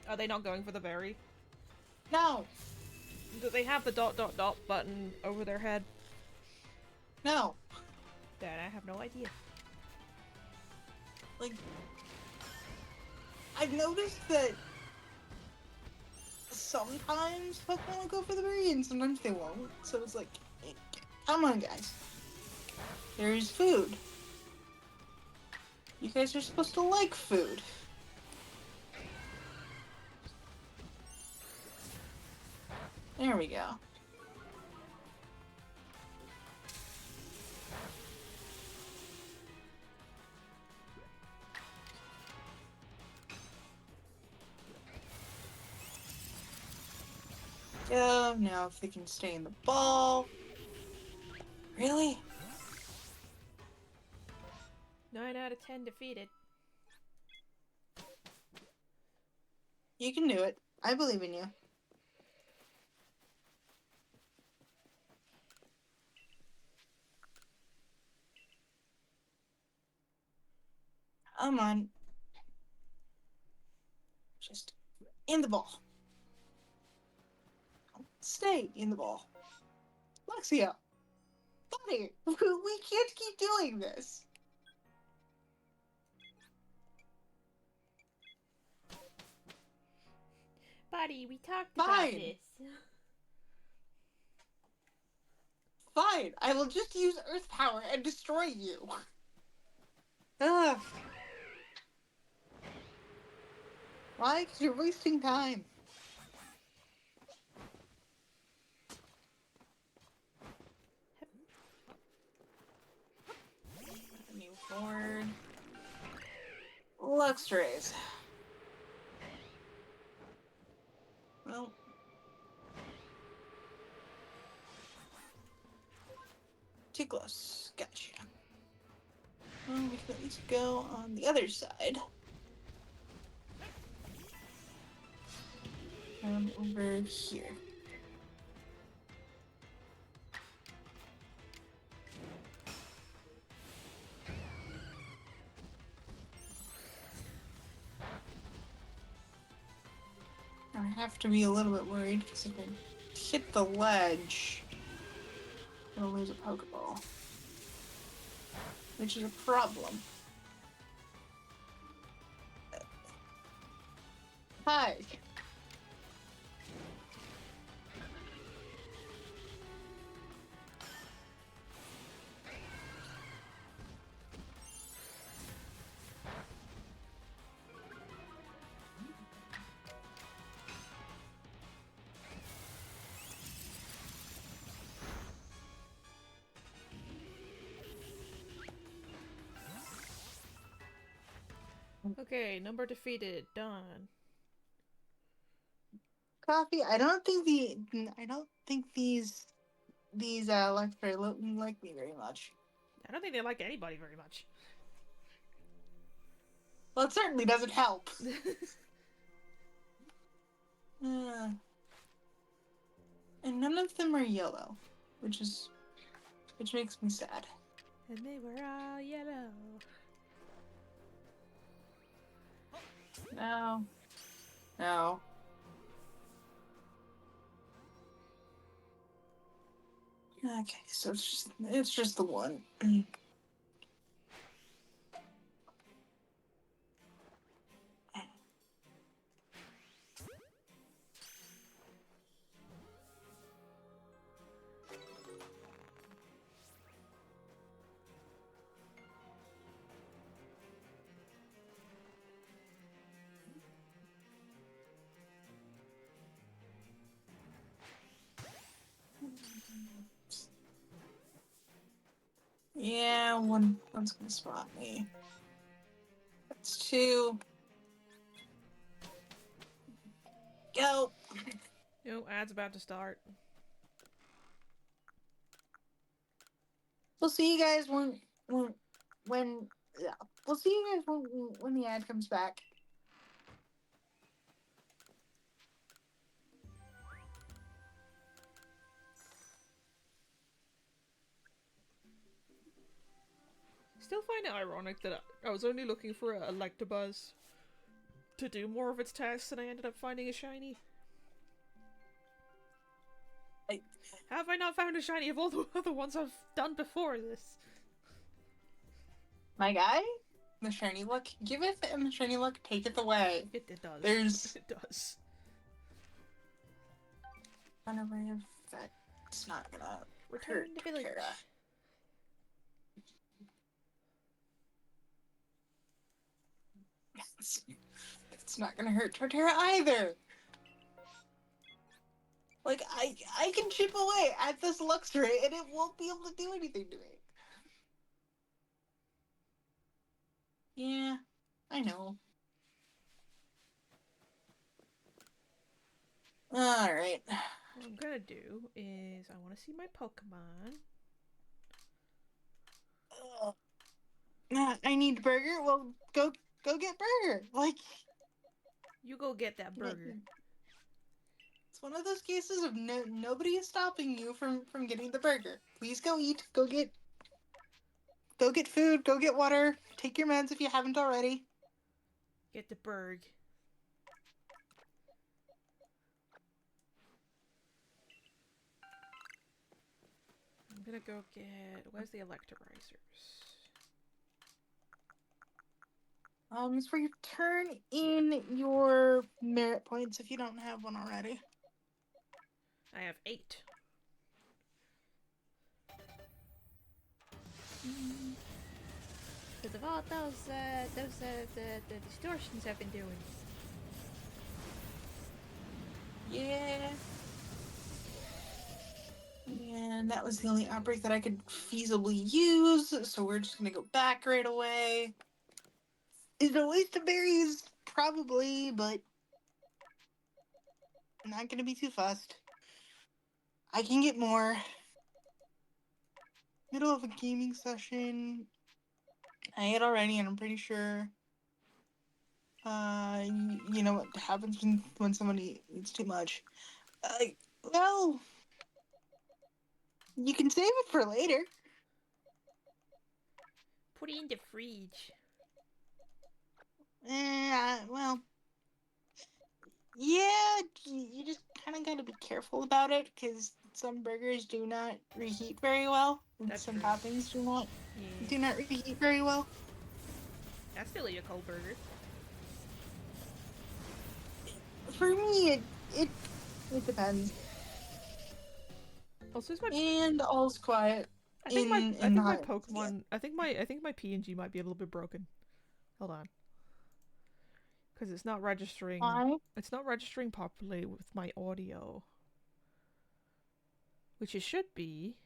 A: Are they not going for the berry?
B: No.
A: Do they have the ... button over their head?
B: No.
A: Then I have no idea.
B: Like, I've noticed that sometimes Pokemon will go for the berry and sometimes they won't. So it's like, hey, come on, guys. There's food. You guys are supposed to like food. There we go. Go. Now if they can stay in the ball. Really?
A: 9 out of 10 defeated.
B: You can do it. I believe in you. Come on. Just in the ball. Stay in the ball. Luxio. Buddy, we can't keep doing this.
A: Buddy, we talked about
B: Fine.
A: this.
B: Fine, I will just use earth power and destroy you. Ugh. Why? Because you're wasting time. New board. Lux rays. Well. Too close. Gotcha. Well, we can at least go on the other side. Over here. I have to be a little bit worried because if I hit the ledge, I'll lose a Pokeball. Which is a problem. Hi.
A: Okay, number defeated. Done.
B: Coffee. I don't think these Electro like me very much.
A: I don't think they like anybody very much.
B: Well, it certainly doesn't help. And none of them are yellow, which makes me sad.
A: And they were all yellow.
B: No. No. Okay, so it's just the one. Yeah, one's gonna spot me. That's two. Go.
A: No, ad's about to start.
B: We'll see you guys when yeah. We'll see you guys when the ad comes back.
A: Still find it ironic that I was only looking for a Electabuzz to do more of its tasks and I ended up finding a shiny. How have I not found a shiny of all the other ones I've done before this?
B: My guy, the shiny luck giveth and the shiny luck taketh away.
A: It does.
B: There's
A: it does.
B: whenever it's not gonna
A: Return
B: hurt
A: to village.
B: Terra. It's not gonna hurt Torterra either. Like I can chip away at this Luxray and it won't be able to do anything to me. Yeah, I know. Alright.
A: What I'm gonna do is I want to see my Pokemon.
B: I need burger. Well, go get burger. Like,
A: You go get that burger.
B: it's one of those cases of nobody is stopping you from getting the burger. Please go eat. Go get food. Go get water. Take your meds if you haven't already.
A: Get the burg. I'm gonna go get... Where's the Electrolyzers?
B: It's where you turn in your merit points if you don't have one already.
A: I have 8. Because of all the distortions I've been doing.
B: Yeah. And that was the only outbreak that I could feasibly use, so we're just gonna go back right away. Is it a waste of berries? Probably, but I'm not gonna be too fussed. I can get more. Middle of a gaming session. I ate already, and I'm pretty sure. You know what happens when somebody eats too much. Well, you can save it for later.
A: Put it in the fridge.
B: Well, yeah, you just kind of got to be careful about it because some burgers do not reheat very well, and
A: That's
B: some
A: true.
B: toppings
A: Yeah.
B: do not reheat very well.
A: I still eat a cold burger.
B: For me, it depends.
A: Also, is my
B: And all's quiet
A: I
B: in the
A: think my
B: hut. Yeah.
A: Pokemon I think my PNG might be a little bit broken. Hold on. Because
B: Why?
A: it's not registering properly with my audio. Which it should be.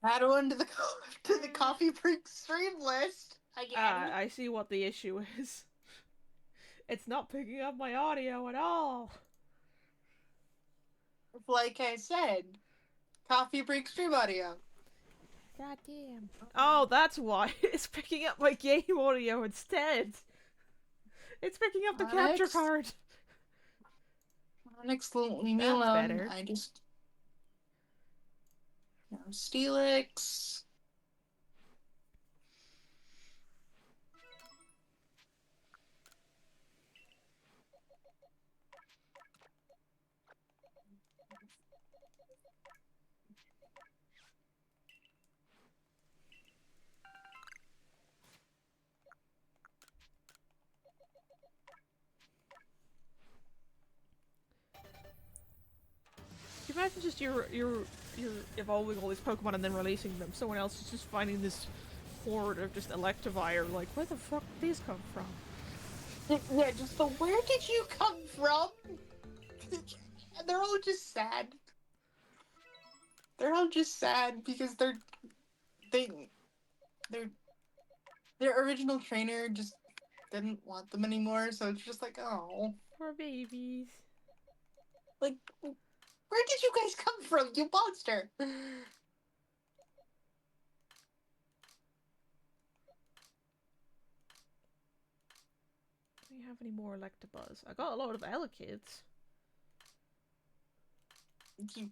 B: Add one to the to the coffee break stream list
A: Ah,
B: again.
A: I see what the issue is. It's not picking up my audio at all.
B: Like I said, coffee break stream audio.
A: God damn. Oh, that's why. It's picking up my game audio instead. It's picking up the capture
B: Onyx,
A: card.
B: Onyx, leave me
A: That's
B: alone.
A: better.
B: I just no Steelix.
A: Can you imagine just you're evolving all these Pokemon and then releasing them? Someone else is just finding this horde of just Electivire, like, where the fuck did these come from?
B: Yeah, just the where did you come from? And they're all just sad. They're all just sad because they their their original trainer just didn't want them anymore, so it's just like, oh,
A: Poor babies.
B: like where did you guys come from, you monster?
A: Do we have any more Electabuzz? I got a lot of Elekid's.
B: You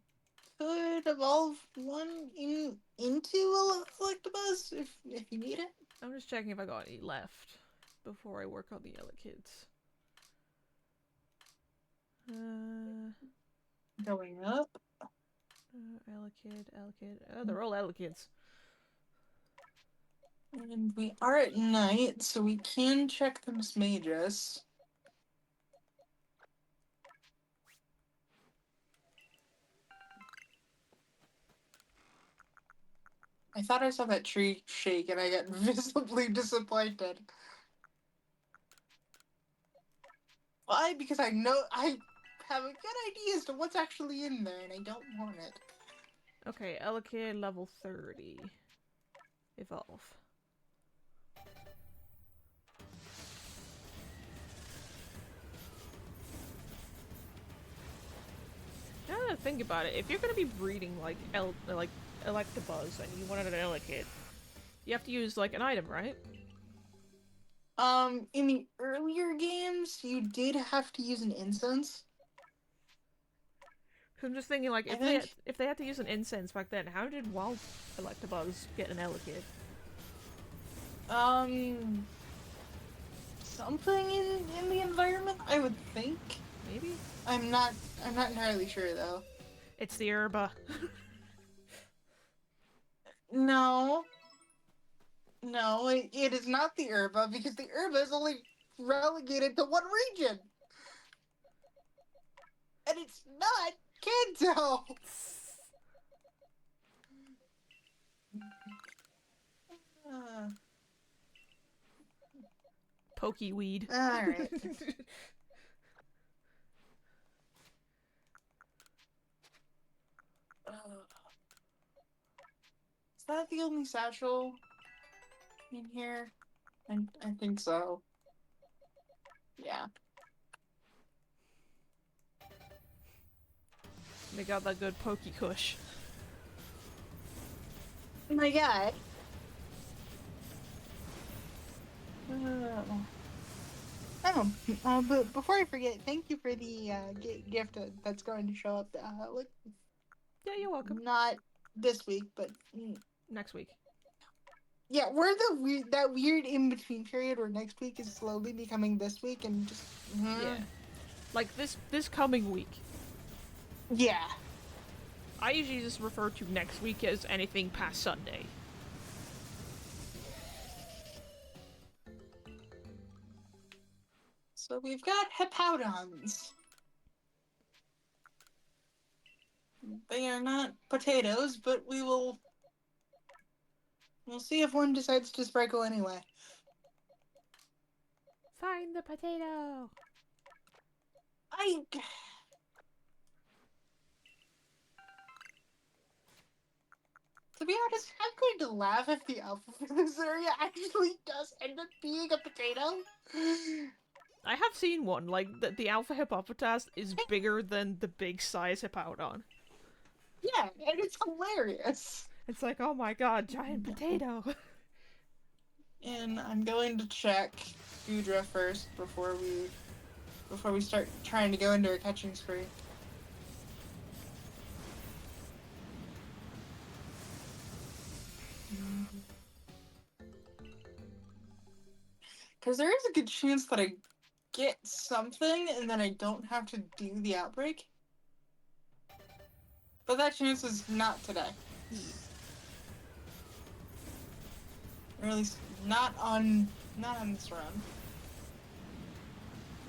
B: could evolve one into a Electabuzz if you need it.
A: I'm just checking if I got any left before I work on the Elekid's.
B: Going up.
A: Elekid. Oh, they're all Elekids.
B: And we are at night, so we can check the Miss Magus. I thought I saw that tree shake and I got visibly disappointed. Why? Because I know I have a good idea as to what's actually in there and I don't want it.
A: Okay, Elekid level 30. Evolve. Now that I think about it, if you're gonna be breeding like Electabuzz and you wanted an Elekid, you have to use like an item, right?
B: In the earlier games, you did have to use an incense.
A: Cause I'm just thinking like
B: I think.
A: if they had to use an incense back then, how did Wild Electabuzz get an Elekid?
B: Um, something in the environment, I would think.
A: Maybe?
B: I'm not entirely sure though.
A: It's the Herba.
B: No. No, it is not the Herba because the Herba is only relegated to one region. And it's not Kanto. Uh,
A: Pokey weed.
B: Alright. Is that the only satchel in here? I think so. Yeah.
A: They got that good pokey kush.
B: Oh my god. But before I forget, thank you for the gift that's going to show up.
A: Yeah, you're welcome.
B: Not this week, but
A: Next week.
B: yeah, we're that weird in between period where next week is slowly becoming this week, and just
A: Yeah. Like this coming week.
B: yeah.
A: I usually just refer to next week as anything past Sunday.
B: So we've got hippowdons. They are not potatoes, but we'll see if one decides to sprinkle anyway.
A: Find the potato!
B: To be honest, I'm going to laugh if the alpha for this area actually does end up being a potato.
A: I have seen one, like, the alpha hippopotas is bigger than the big size hippowdon.
B: Yeah, and it's hilarious.
A: It's like, oh my god, giant potato!
B: And I'm going to check Gudra first before we start trying to go into a catching spree. Because there is a good chance that I get something and then I don't have to do the outbreak. But that chance is not today. Or at least not on this run.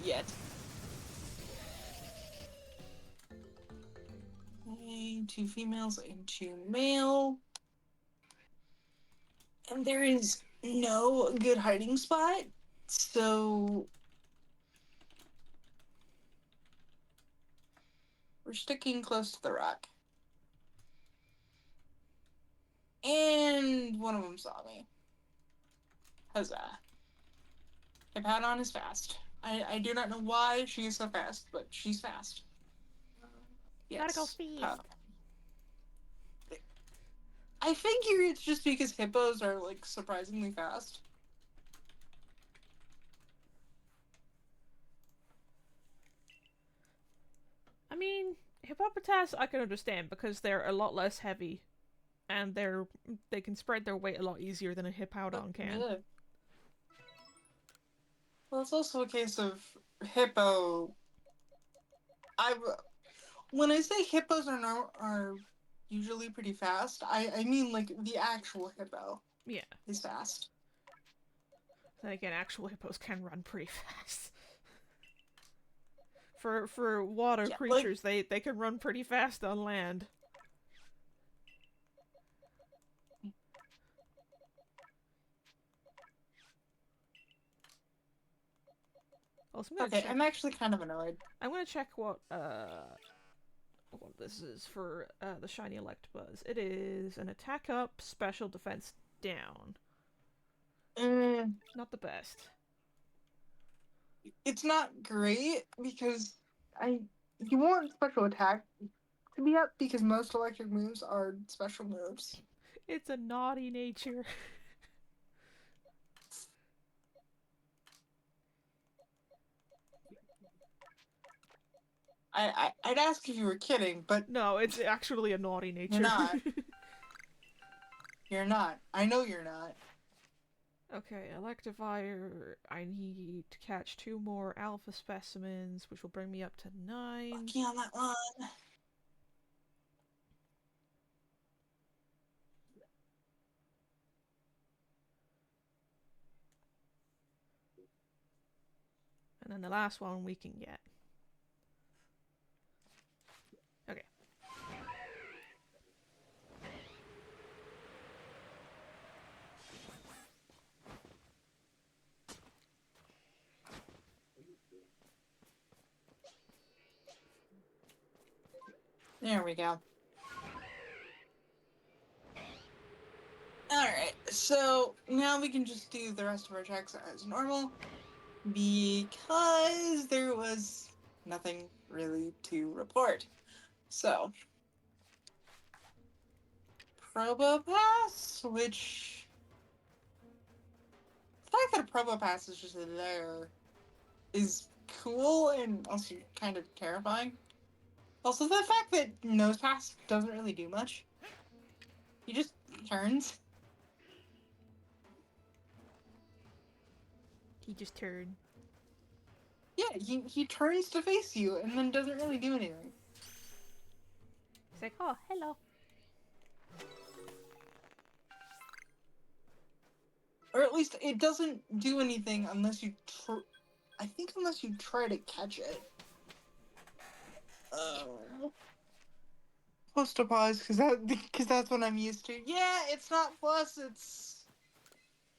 B: Yet. Okay, 2 females and 2 male. And there is no good hiding spot, so we're sticking close to the rock. And one of them saw me. Huzzah. Hippowdon is fast. I do not know why she is so fast, but she's fast. Yes.
A: Gotta go fast.
B: I figure it's just because hippos are, like, surprisingly fast.
A: I mean, hippopotas I can understand because they're a lot less heavy, and they can spread their weight a lot easier than a hippowdon can.
B: Yeah. Well, it's also a case of hippo. When I say hippos are usually pretty fast, I mean like the actual hippo.
A: Yeah.
B: Is fast.
A: Then again, actual hippos can run pretty fast. For water creatures, like, they can run pretty fast on land. Also,
B: I'm actually kind of annoyed.
A: I'm gonna check what this is for the shiny Electabuzz. It is an attack up, special defense down. Not the best.
B: It's not great because you want special attack to be up because most electric moves are special moves.
A: It's a naughty nature.
B: I'd ask if you were kidding, but
A: no, it's actually a naughty nature.
B: You're not. You're not. I know you're not.
A: Okay, Electivire. I need to catch 2 more alpha specimens, which will bring me up to 9.
B: Lucky on that one.
A: And then the last one we can get. Okay.
B: There we go. Alright, so now we can just do the rest of our checks as normal, because there was nothing really to report. So, Probopass, which... The fact that a Probopass is just there is cool and also kind of terrifying. Also, the fact that Nosepass doesn't really do much. He just turns.
A: He just turned.
B: Yeah, he turns to face you and then doesn't really do anything.
A: He's like, oh, hello.
B: Or at least it doesn't do anything unless you I think unless you try to catch it. Postopause, because that's what I'm used to. Yeah, it's not plus, it's...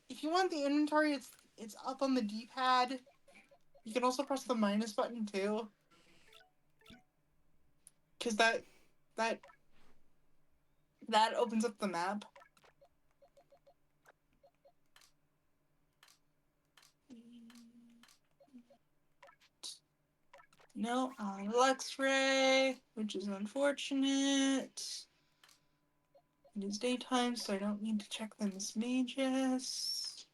B: If you want the inventory, it's up on the D-pad. You can also press the minus button, too. Because that opens up the map. No, Lux-Ray, which is unfortunate. It is daytime, so I don't need to check them as mages.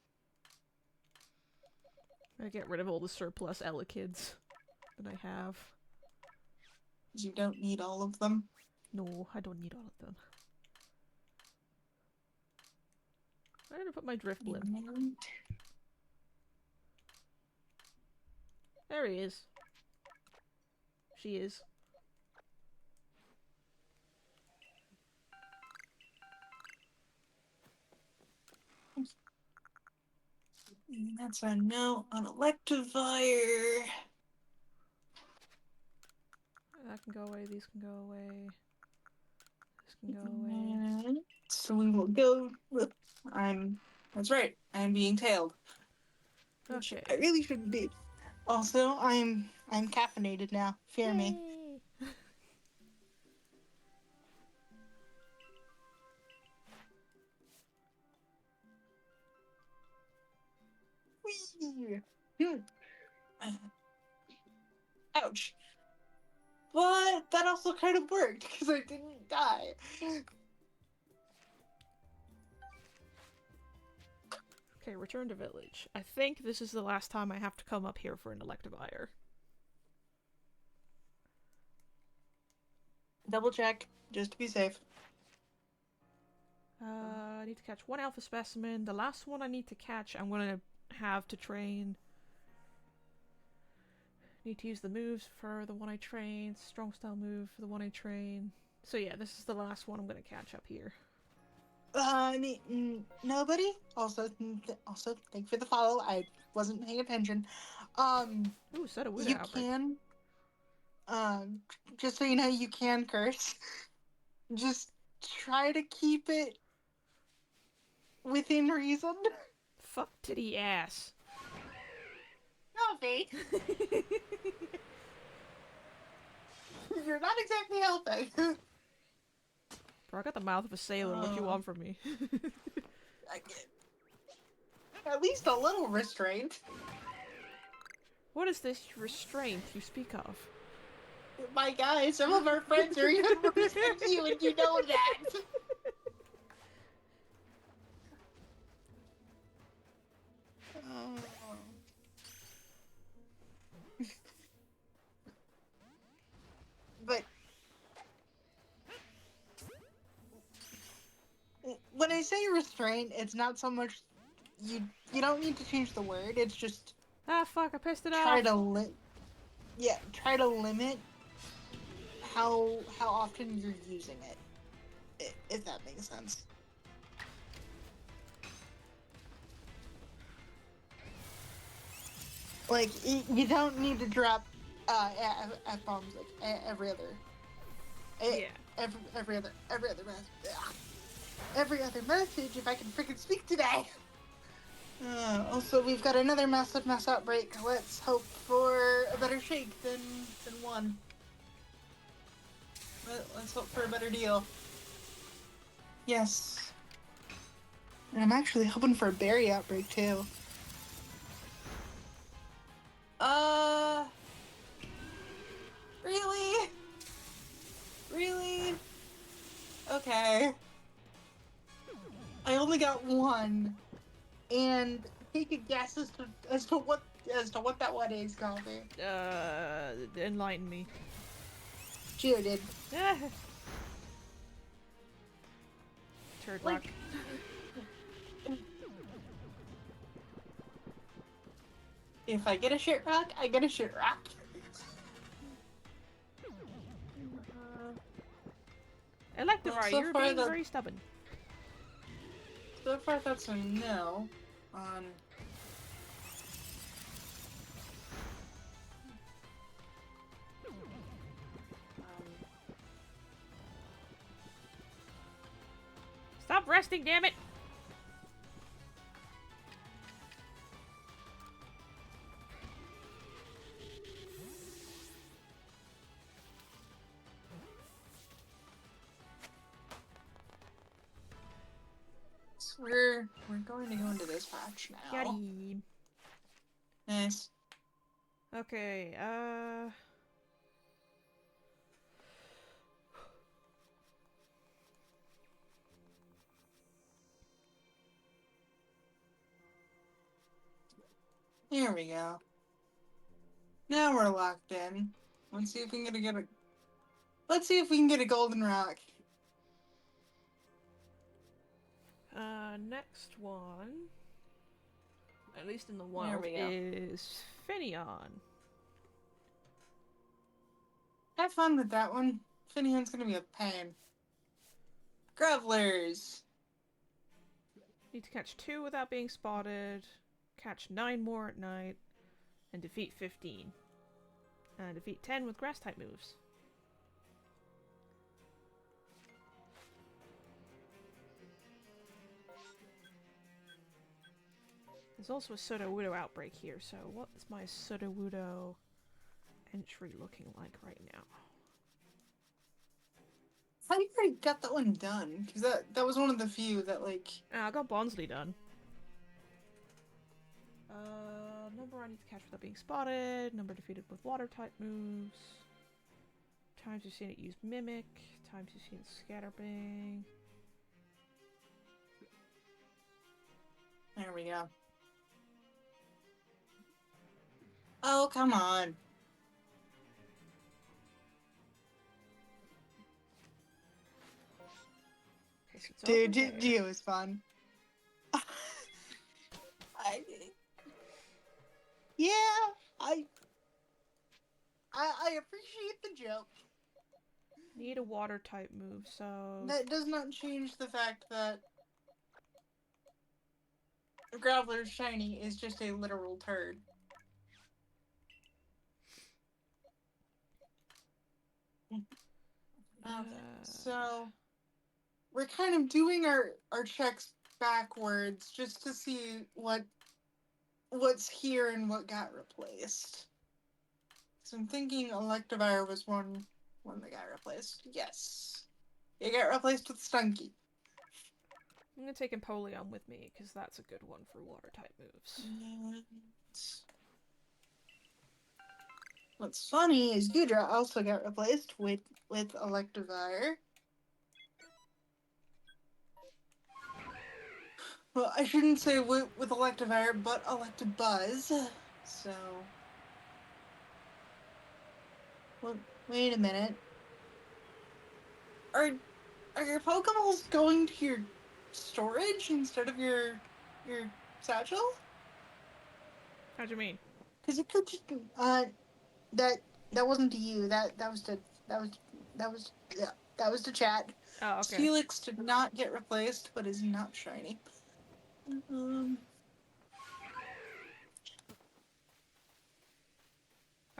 A: I get rid of all the surplus Elikids that I have.
B: You don't need all of them.
A: No, I don't need all of them. Where did I put my Driftblim? There he is. She is.
B: That's a no on Electivire.
A: That can go away, these can go away. This can go away.
B: So we will go with... That's right, I'm being tailed. Which
A: Okay.
B: I really shouldn't be. Also, I'm caffeinated now. Fear me. Whee! Ouch. But that also kind of worked because I didn't die.
A: Okay, return to village. I think this is the last time I have to come up here for an Electivire.
B: Double check, just to be safe.
A: I need to catch one alpha specimen. The last one I need to catch, I'm gonna have to train. Need to use the moves for the one I trained. Strong style move for the one I train. So yeah, this is the last one I'm gonna catch up here.
B: Nobody. Also, thank you for the follow. I wasn't paying attention.
A: Ooh, set a Widow
B: You
A: outbreak.
B: can. Just so you know, you can curse. Just try to keep it within reason.
A: Fuck titty ass.
B: Coffee. You're not exactly helping.
A: Bro, I got the mouth of a sailor. What do you want from me?
B: At least a little restraint.
A: What is this restraint you speak of?
B: My guy, some of our friends are even worse than you, and you know that. But when I say restraint, it's not so much you don't need to change the word. It's just
A: Ah, fuck! I pissed it
B: try
A: off.
B: try to limit how often you're using it, if that makes sense. Like you don't need to drop f bombs like every other.
A: Yeah.
B: Every other message, if I can freaking speak today. Also, we've got another massive mass outbreak. Let's hope for a better shake than one. Let's hope for a better deal. Yes. And I'm actually hoping for a berry outbreak too. Really? Really? Okay. I only got one, and take a guess as to what that one is, Coffee.
A: Enlighten me.
B: Geo did.
A: Turd
B: Like,
A: rock.
B: if I get a shit rock, I get a shit rock.
A: Electivire,
B: So
A: you're
B: far
A: being very stubborn.
B: that's a no on.
A: Stop resting, damn it!
B: We're going to go into this patch now.
A: Got him.
B: Nice.
A: Okay,
B: Here we go. Now we're locked in. Let's see if we can get a. Let's see if we can get a golden rock.
A: next one, at least in the
B: There
A: wild,
B: we go.
A: is Finneon.
B: Have fun with that one. Finian's gonna be a pain. Gravelers.
A: Need to catch 2 without being spotted, catch 9 more at night, and defeat 15. And defeat 10 with grass-type moves. There's also a Sudowoodo outbreak here, so what is my Sudowoodo entry looking like right now?
B: I think I got that one done, because that was one of the few that, like...
A: I got Bonsley done. Number I need to catch without being spotted, number defeated with water-type moves, times you've seen it use Mimic, times you've seen it Scatterbang.
B: There we go. Oh, come on. Dude, Geo is fun. Yeah, I appreciate the joke.
A: Need a water type move, so...
B: That does not change the fact that Graveler's shiny is just a literal turd. Okay, so we're kind of doing our checks backwards just to see what's here and what got replaced. So I'm thinking Electivire was one that got replaced. Yes. It got replaced with Stunky.
A: I'm gonna take Empoleon with me, because that's a good one for water type moves.
B: And what's funny is Gudra also got replaced with Electivire. Well, I shouldn't say with Electivire, but Electabuzz. So... Well, wait a minute. Are your Pokeballs going to your storage instead of your satchel?
A: How do you mean?
B: Because it could just that wasn't to you. That was to chat.
A: Oh, okay.
B: Steelix did not get replaced, but is not shiny.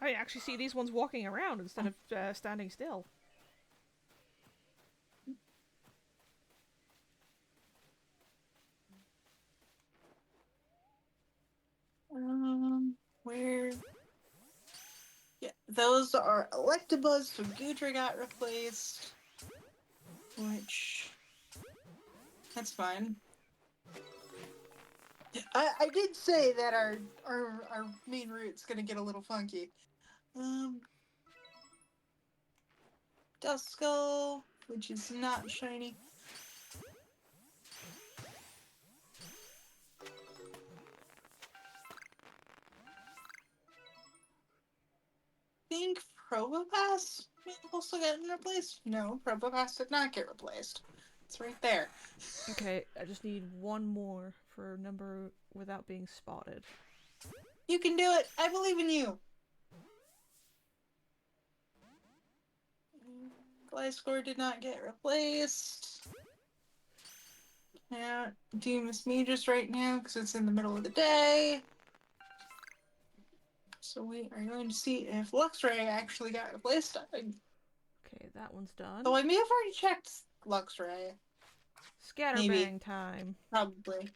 A: I actually see these ones walking around instead of standing still.
B: Where? Yeah, those are Electabuzz, so Goodra got replaced. Which... that's fine. I did say that our main route's gonna get a little funky. Duskull, which is not shiny. I think Probopass may have also gotten replaced. No, Probopass did not get replaced. It's right there.
A: Okay, I just need one more for number without being spotted.
B: You can do it! I believe in you! Gliscor did not get replaced. Can't do Miss Magus right now because it's in the middle of the day. So we are going to see if Luxray actually got replaced.
A: Okay, that one's done.
B: So I may have already checked Luxray.
A: Scatterbang time.
B: Probably.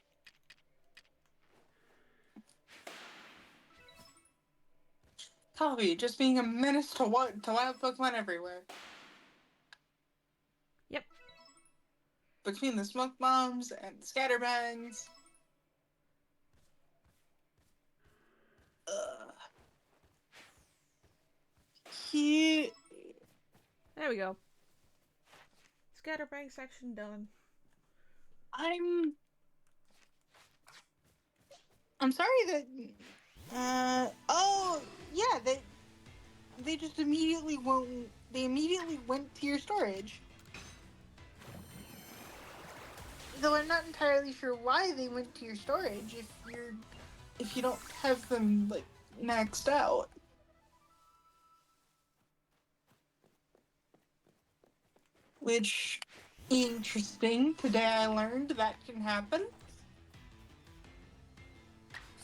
B: Coffee, just being a menace to wild Pokemon everywhere.
A: Yep.
B: Between the smoke bombs and the scatterbangs. He...
A: There we go. Scatterbang section done.
B: I'm sorry that oh yeah, they just immediately went to your storage. Though I'm not entirely sure why they went to your storage if you don't have them like maxed out. Which, interesting. Today I learned that can happen.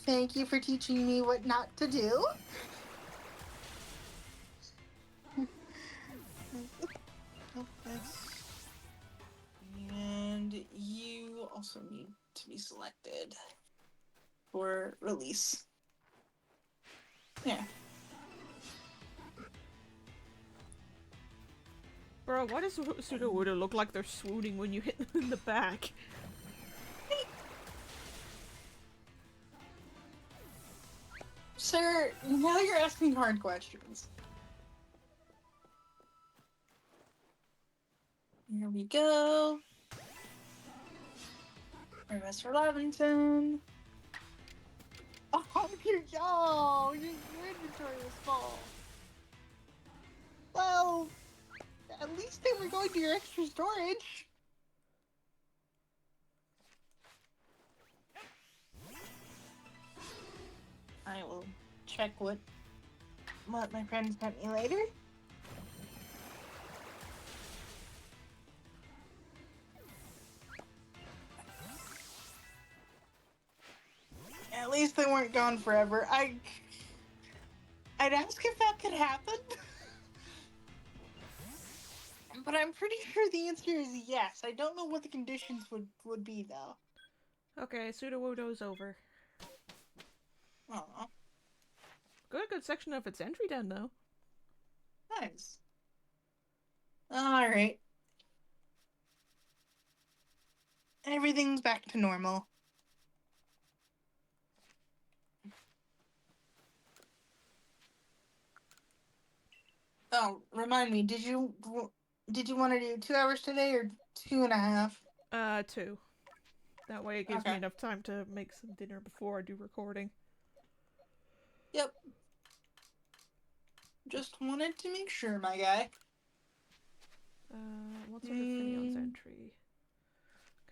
B: Thank you for teaching me what not to do. And you also need to be selected for release. Yeah.
A: Bro, why does Sudowoodo look like they're swooning when you hit them in the back?
B: Sir, now you're asking hard questions. Here we go. Professor Lavington. Oh, your inventory was full. Well, at least they were going to your extra storage. I will check what my friend sent me later. At least they weren't gone forever. I'd ask if that could happen. But I'm pretty sure the answer is yes. I don't know what the conditions would be, though.
A: Okay, Sudowoodo's over.
B: Aw.
A: Good section of its entry done, though.
B: Nice. Alright. Everything's back to normal. Oh, remind me, did you want to do 2 hours today or 2.5?
A: 2. That way it gives me enough time to make some dinner before I do recording.
B: Yep. Just wanted to make sure, my guy.
A: What's under Finneon's entry?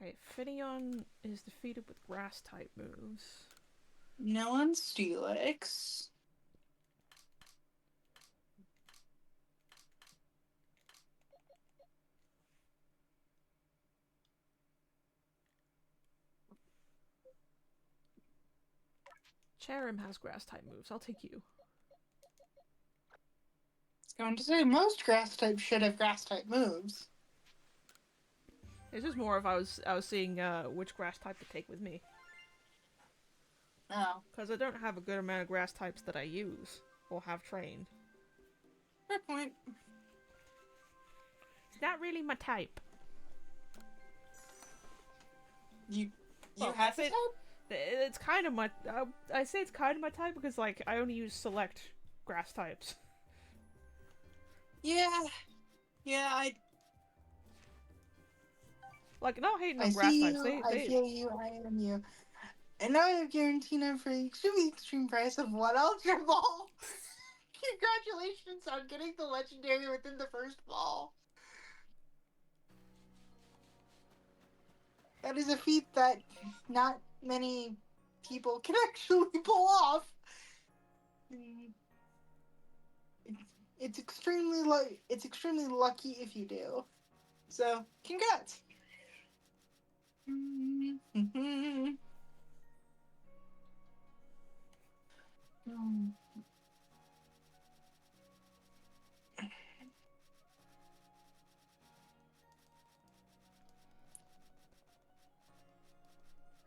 A: Okay, Finneon is defeated with grass-type moves.
B: No on Steelix.
A: Cherim has grass-type moves. I'll take you.
B: I was going to say, most grass-type should have grass-type moves.
A: It's just more if I was seeing which grass type to take with me.
B: Oh.
A: Because I don't have a good amount of grass types that I use or have trained.
B: Fair point.
A: It's not really my type.
B: You
A: Well,
B: have to type?
A: it's kind of my. I say it's kind of my type because like I only use select grass types.
B: Yeah. Yeah,
A: Like, not hating
B: I
A: on grass
B: see
A: types.
B: you, I feel you, I am you. And now I have Garantina for the extremely extreme price of one Ultra Ball. Congratulations on getting the legendary within the first ball. That is a feat that not many people can actually pull off. It's extremely lucky if you do. So, congrats.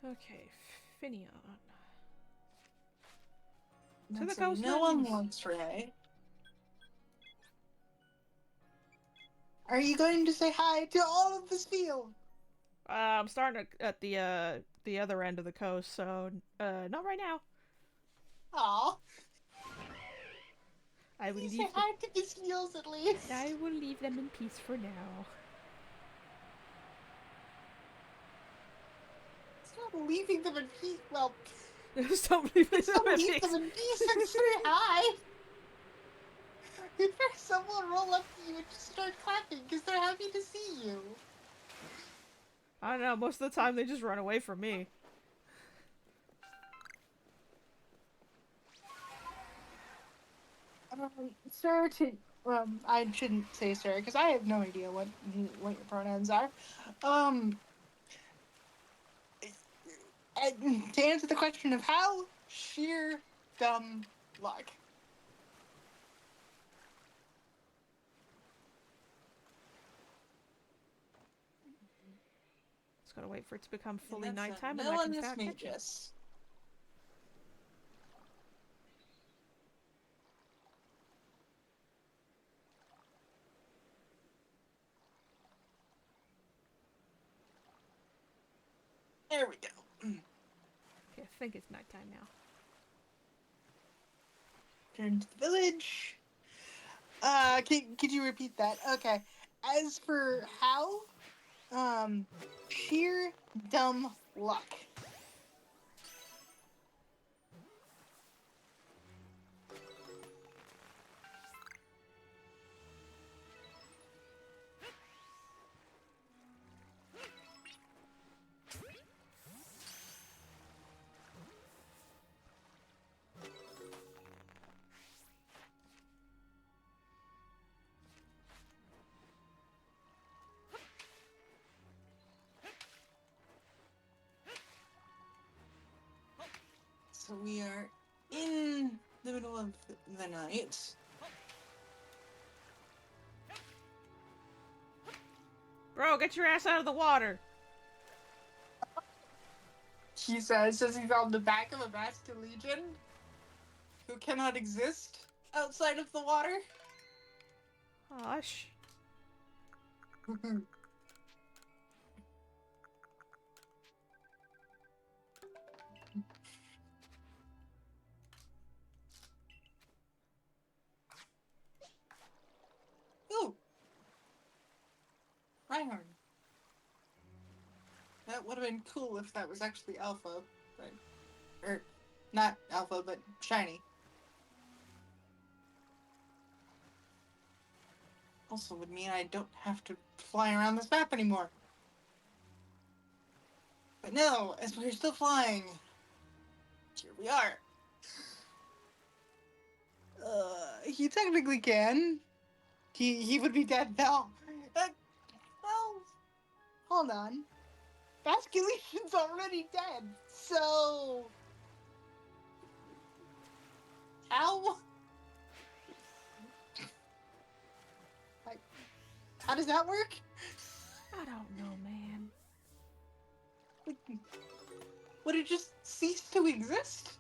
A: Okay, Finion. To the
B: Let's see, no
A: coastlands.
B: one wants Ray. Are you going to say hi to all of this field?
A: I'm starting at the other end of the coast, so not right now.
B: Aw.
A: I will
B: You say
A: leave them.
B: hi to the seals at least.
A: I will leave them in peace for now.
B: It's not leaving them in peace. Well,
A: Stop leaving
B: it's
A: them
B: not
A: in
B: leave
A: peace.
B: them in peace and say hi. If someone roll up to you and just start clapping because they're happy to see you.
A: I don't know. Most of the time, they just run away from me.
B: Sir, I shouldn't say sir because I have no idea what your pronouns are. To answer the question of how, sheer dumb luck.
A: Just gotta wait for it to become fully
B: And that's
A: nighttime,
B: a
A: and
B: no
A: I can
B: on this
A: start catching.
B: Magus. There we go.
A: Okay, I think it's nighttime now.
B: Turn to the village. Could you repeat that? Okay. As for how, sheer dumb luck. So we are in the middle of the night.
A: Bro, get your ass out of the water!
B: He says he's on the back of a masked legion who cannot exist outside of the water.
A: Hush.
B: Ooh. Rhyhorn. That would have been cool if that was actually alpha, but not alpha, but shiny. Also would mean I don't have to fly around this map anymore. But no, as we're still flying, here we are. He technically can. He would be dead now. Well, hold on. Basculation's already dead, so how? How does that work?
A: I don't know, man.
B: Would it just cease to exist?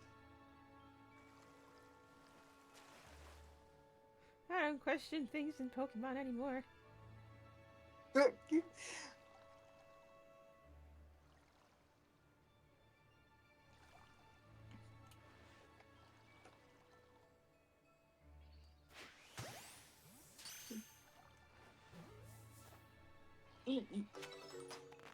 A: I don't know, don't question things in Pokemon anymore.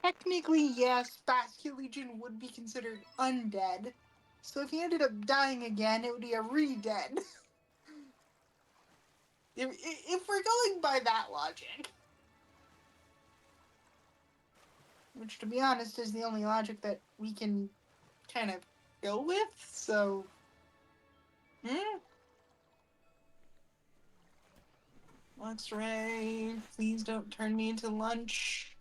B: Technically, yes, Basculegion would be considered undead. So if he ended up dying again, it would be a re-dead. If we're going by that logic. Which, to be honest, is the only logic that we can kind of go with, so... Luxray, please don't turn me into lunch.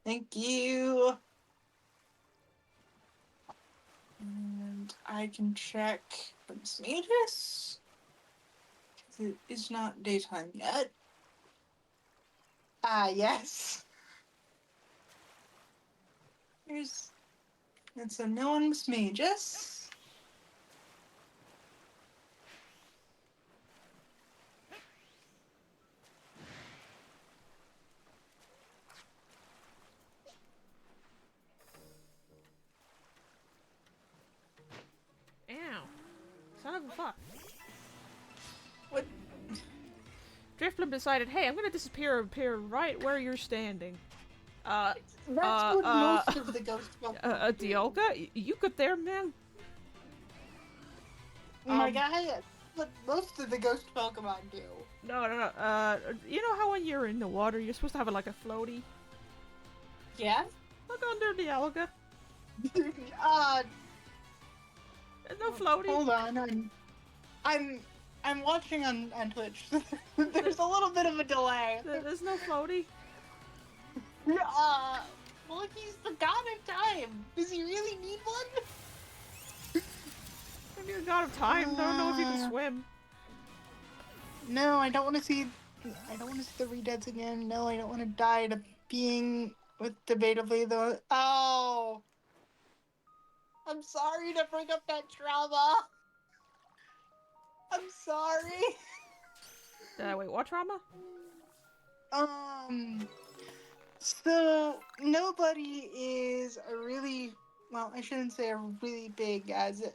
B: Thank you. And I can check for Miss Magus. It is not daytime yet. Ah, yes. It's a no on Miss Magus.
A: Ow. Son of a fuck.
B: What?
A: Drifblim decided, hey, I'm gonna appear right where you're standing.
B: That's what most of the ghost Pokemon do.
A: Dialga? You good there, man?
B: My guy, what most of the ghost Pokemon do.
A: No. You know how when you're in the water, you're supposed to have like a floaty?
B: Yeah?
A: Look under Dialga. There's no floaty.
B: Hold on, I'm watching on Twitch. There's a little bit of a delay.
A: There's no floaty.
B: Well, if he's the god of time, does he really need one?
A: Maybe the god of time. Don't know if you can swim.
B: No, I don't want to see the Redeads again. No, I don't want to die to being with debatably the. Oh, I'm sorry to bring up that trauma. I'm sorry.
A: Wait, what trauma?
B: So nobody is a really, well, I shouldn't say a really big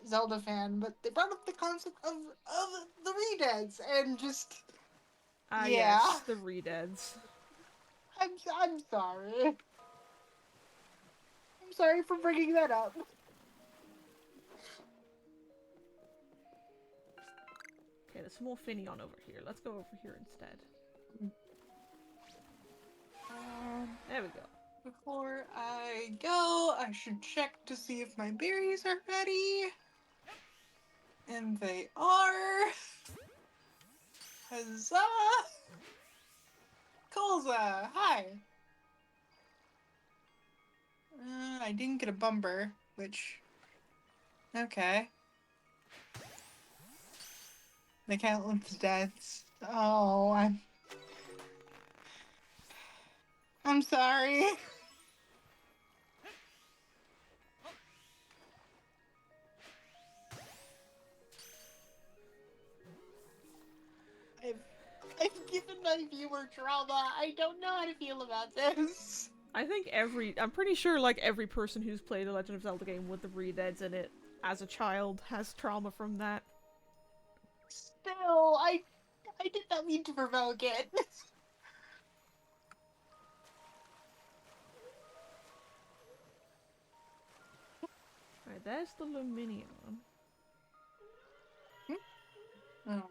B: Zelda fan, but they brought up the concept of the Redeads and just yeah.
A: Yes, the Redeads.
B: I'm sorry. I'm sorry for bringing that up.
A: Okay, there's more Finneon over here. Let's go over here instead. There we go.
B: Before I go, I should check to see if my berries are ready. And they are. Huzzah! Colza, hi! I didn't get a bumper, which... Okay. They can't live to deaths. Oh, I'm sorry. I've given my viewer trauma. I don't know how to feel about this.
A: I'm pretty sure like every person who's played a Legend of Zelda game with the Redeads in it as a child has trauma from that.
B: Still, I did not mean to provoke it.
A: Alright, there's the Luminion.
B: Oh.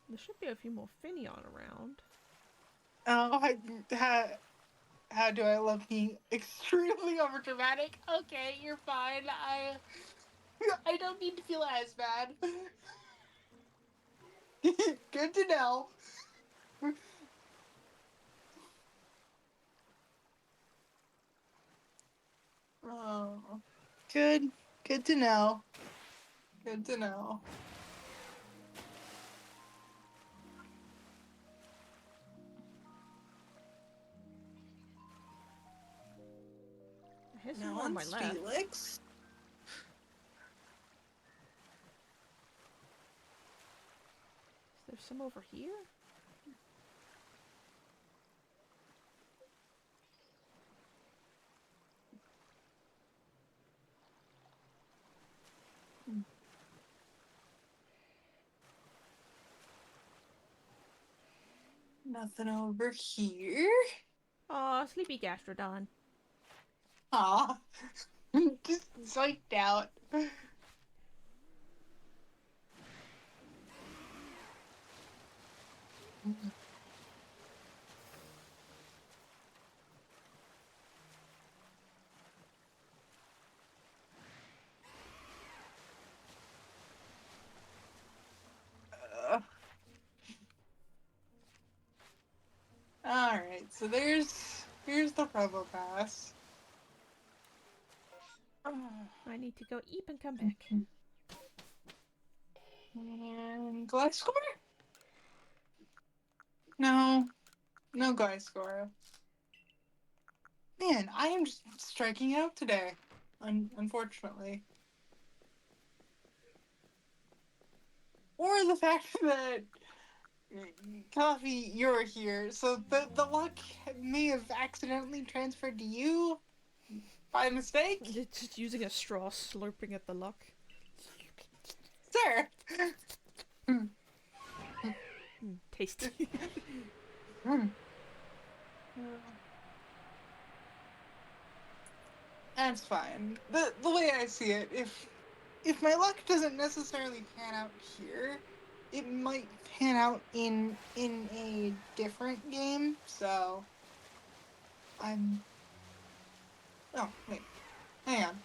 A: There should be a few more Finneon around.
B: Oh, how do I love being extremely overdramatic? Okay, you're fine. I don't need to feel as bad. Good to know. Oh, good to know. Good to know.
A: Here's some
B: Now
A: more on my
B: on
A: left.
B: Felix.
A: some over here?
B: Nothing over here.
A: Aw, sleepy Gastrodon.
B: Aw. Just zoinked out. Alright, so here's the Provo Pass.
A: I need to go eat and come back.
B: And Gliscor? No. No Gliscor. Man, I am just striking out today. Unfortunately. Or the fact that Coffee, you're here, so the luck may have accidentally transferred to you by mistake?
A: Just using a straw, slurping at the luck.
B: Sir!
A: Tasty.
B: That's fine. The way I see it, if my luck doesn't necessarily pan out here, it might pan out in a different game, so I'm oh wait. Hang on.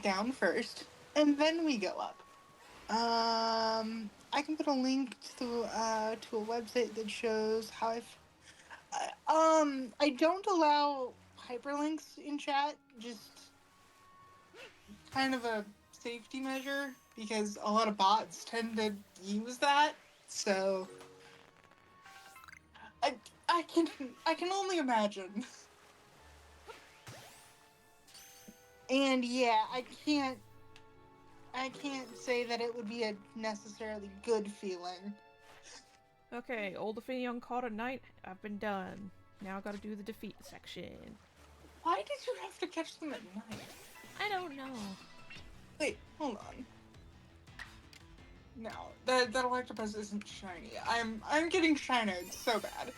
B: Down first, and then we go up. I can put a link to a website that shows how I don't allow hyperlinks in chat, just kind of a safety measure, because a lot of bots tend to use that, so I can only imagine. And yeah, I can't say that it would be a necessarily good feeling.
A: Okay, old Ophidian caught at night. I've been done. Now I gotta do the defeat section.
B: Why did you have to catch them at night?
A: I don't know.
B: Wait, hold on. No, that Electabuzz isn't shiny. I'm getting shinoed so bad.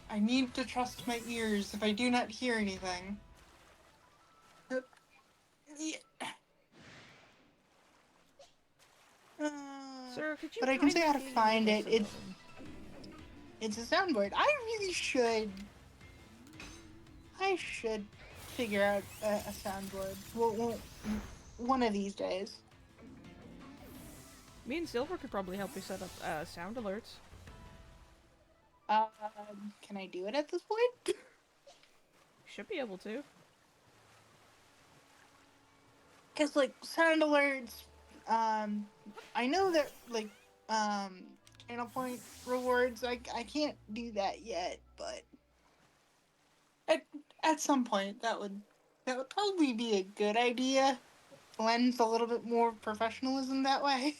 B: I need to trust my ears if I do not hear anything. Yeah.
A: Sir, could you
B: But I can say how to
A: kindly
B: find
A: leave us
B: it.
A: alone?
B: It's a soundboard. I should figure out a soundboard. Well, one of these days.
A: Me and Silver could probably help you set up sound alerts.
B: Can I do it at this point?
A: Should be able to.
B: Because, like, sound alerts, I know that, like, channel point rewards, I can't do that yet, but at some point that would probably be a good idea. Blends a little bit more professionalism that way.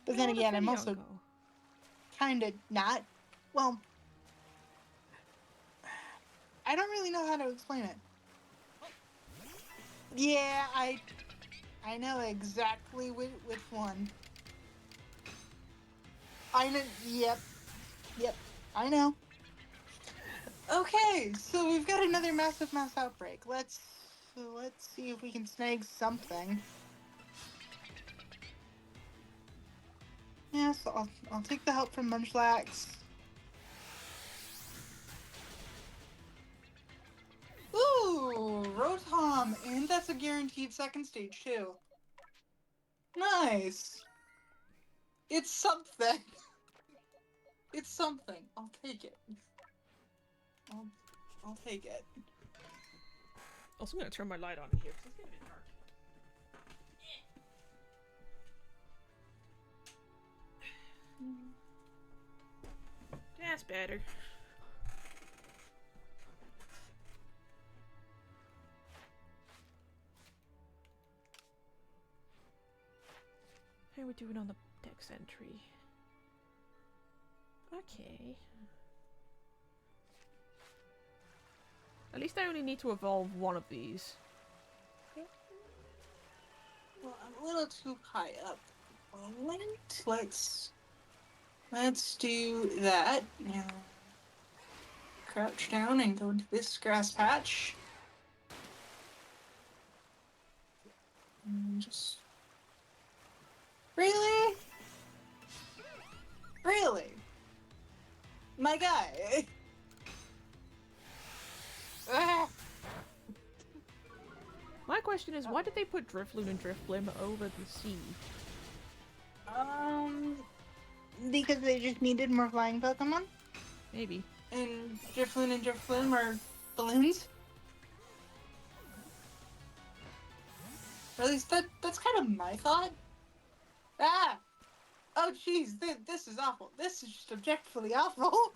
B: But then again, I'm also kind of not, well, I don't really know how to explain it. Yeah, I know exactly which one. I know, yep, I know. Okay, so we've got another massive mass outbreak. Let's see if we can snag something. Yes, I'll take the help from Munchlax. Ooh, Rotom, and that's a guaranteed second stage too. Nice. It's something. It's something. I'll take it. I'll take it.
A: Also, I'm gonna turn my light on here because it's getting a bit dark. That's better. we doing on the dex entry? Okay. At least I only need to evolve one of these.
B: Well, I'm a little too high up. Let's do that. Now, crouch down and go into this grass patch. And just really, really, my guy. Ah.
A: My question is, why did they put Drifloon and Drifblim over the sea?
B: Because they just needed more flying Pokemon.
A: Maybe.
B: And Drifloon and Drifblim are balloons. Or at least that's kind of my thought. Ah! Oh jeez, this is awful. This is just objectively awful.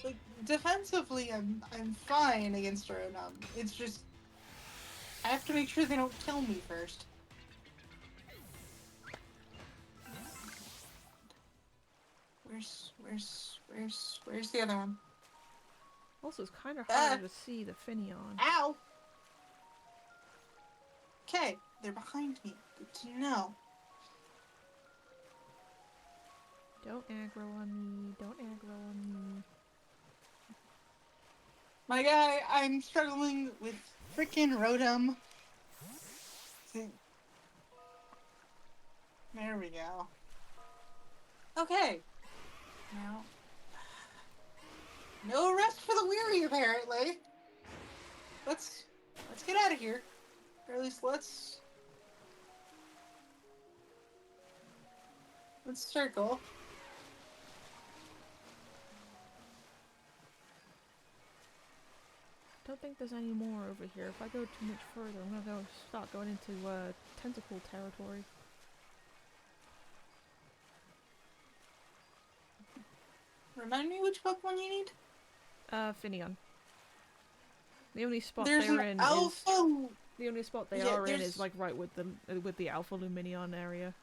B: Like, defensively, I'm fine against Rotom. It's just I have to make sure they don't kill me first. Where's the other one?
A: Also, it's kind of harder to see the Finneon.
B: Ow! Okay, they're behind me. Good to know.
A: Don't aggro on me. Don't aggro on me.
B: My guy, I'm struggling with freaking Rotom. There we go. Okay. Now, no rest for the weary, apparently. Let's get out of here. Or at least let's circle.
A: Don't think there's any more over here. If I go too much further, I'm gonna start going into tentacle territory.
B: Remind me which Pokemon you need?
A: Finneon. The only spot
B: There's
A: they're
B: an
A: in
B: Alpha.
A: is the only spot they are in
B: there's-
A: is like right with the Alpha Luminion area.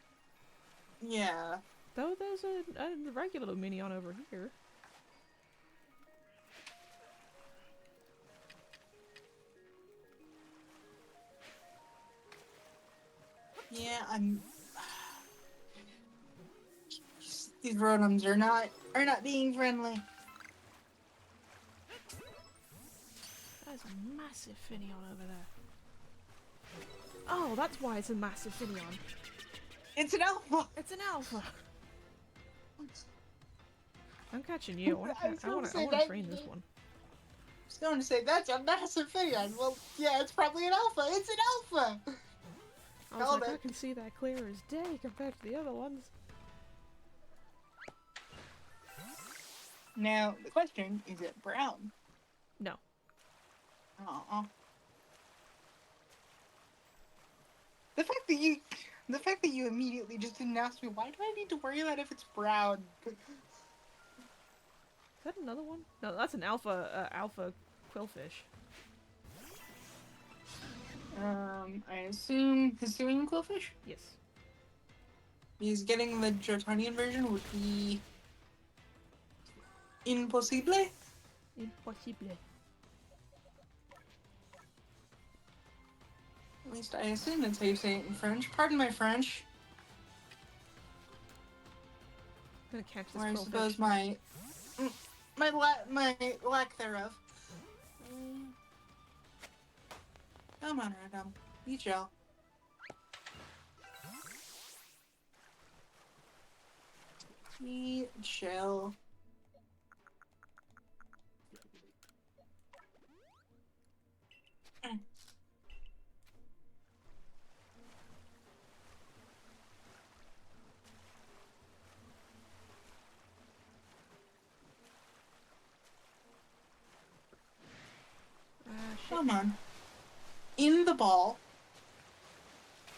B: Yeah.
A: Though there's a regular Luminion over here.
B: Yeah, these Rotoms are not being friendly.
A: There's a massive Finneon over there. Oh, that's why it's a massive Finneon.
B: It's an Alpha.
A: It's an Alpha. I'm catching you. I want to train this one.
B: I was going to say that's a massive Finneon. Well, yeah, it's probably an Alpha. It's an Alpha.
A: I was like, I can see that clear as day compared to the other ones.
B: Now the question is: it brown?
A: No.
B: The fact that you immediately just didn't ask me, why do I need to worry about if it's brown?
A: Is that another one? No, that's an alpha quillfish.
B: I assume Hisui quillfish?
A: Yes.
B: Because getting the Jotonian version would be impossible.
A: Impossible.
B: At least I assume that's how you say it in French. Pardon my French.
A: I'm gonna catch this
B: Or I
A: quillfish.
B: suppose my lack thereof. Come on, Rotom. Be chill. Be chill.
A: Shit.
B: Come on. In the ball.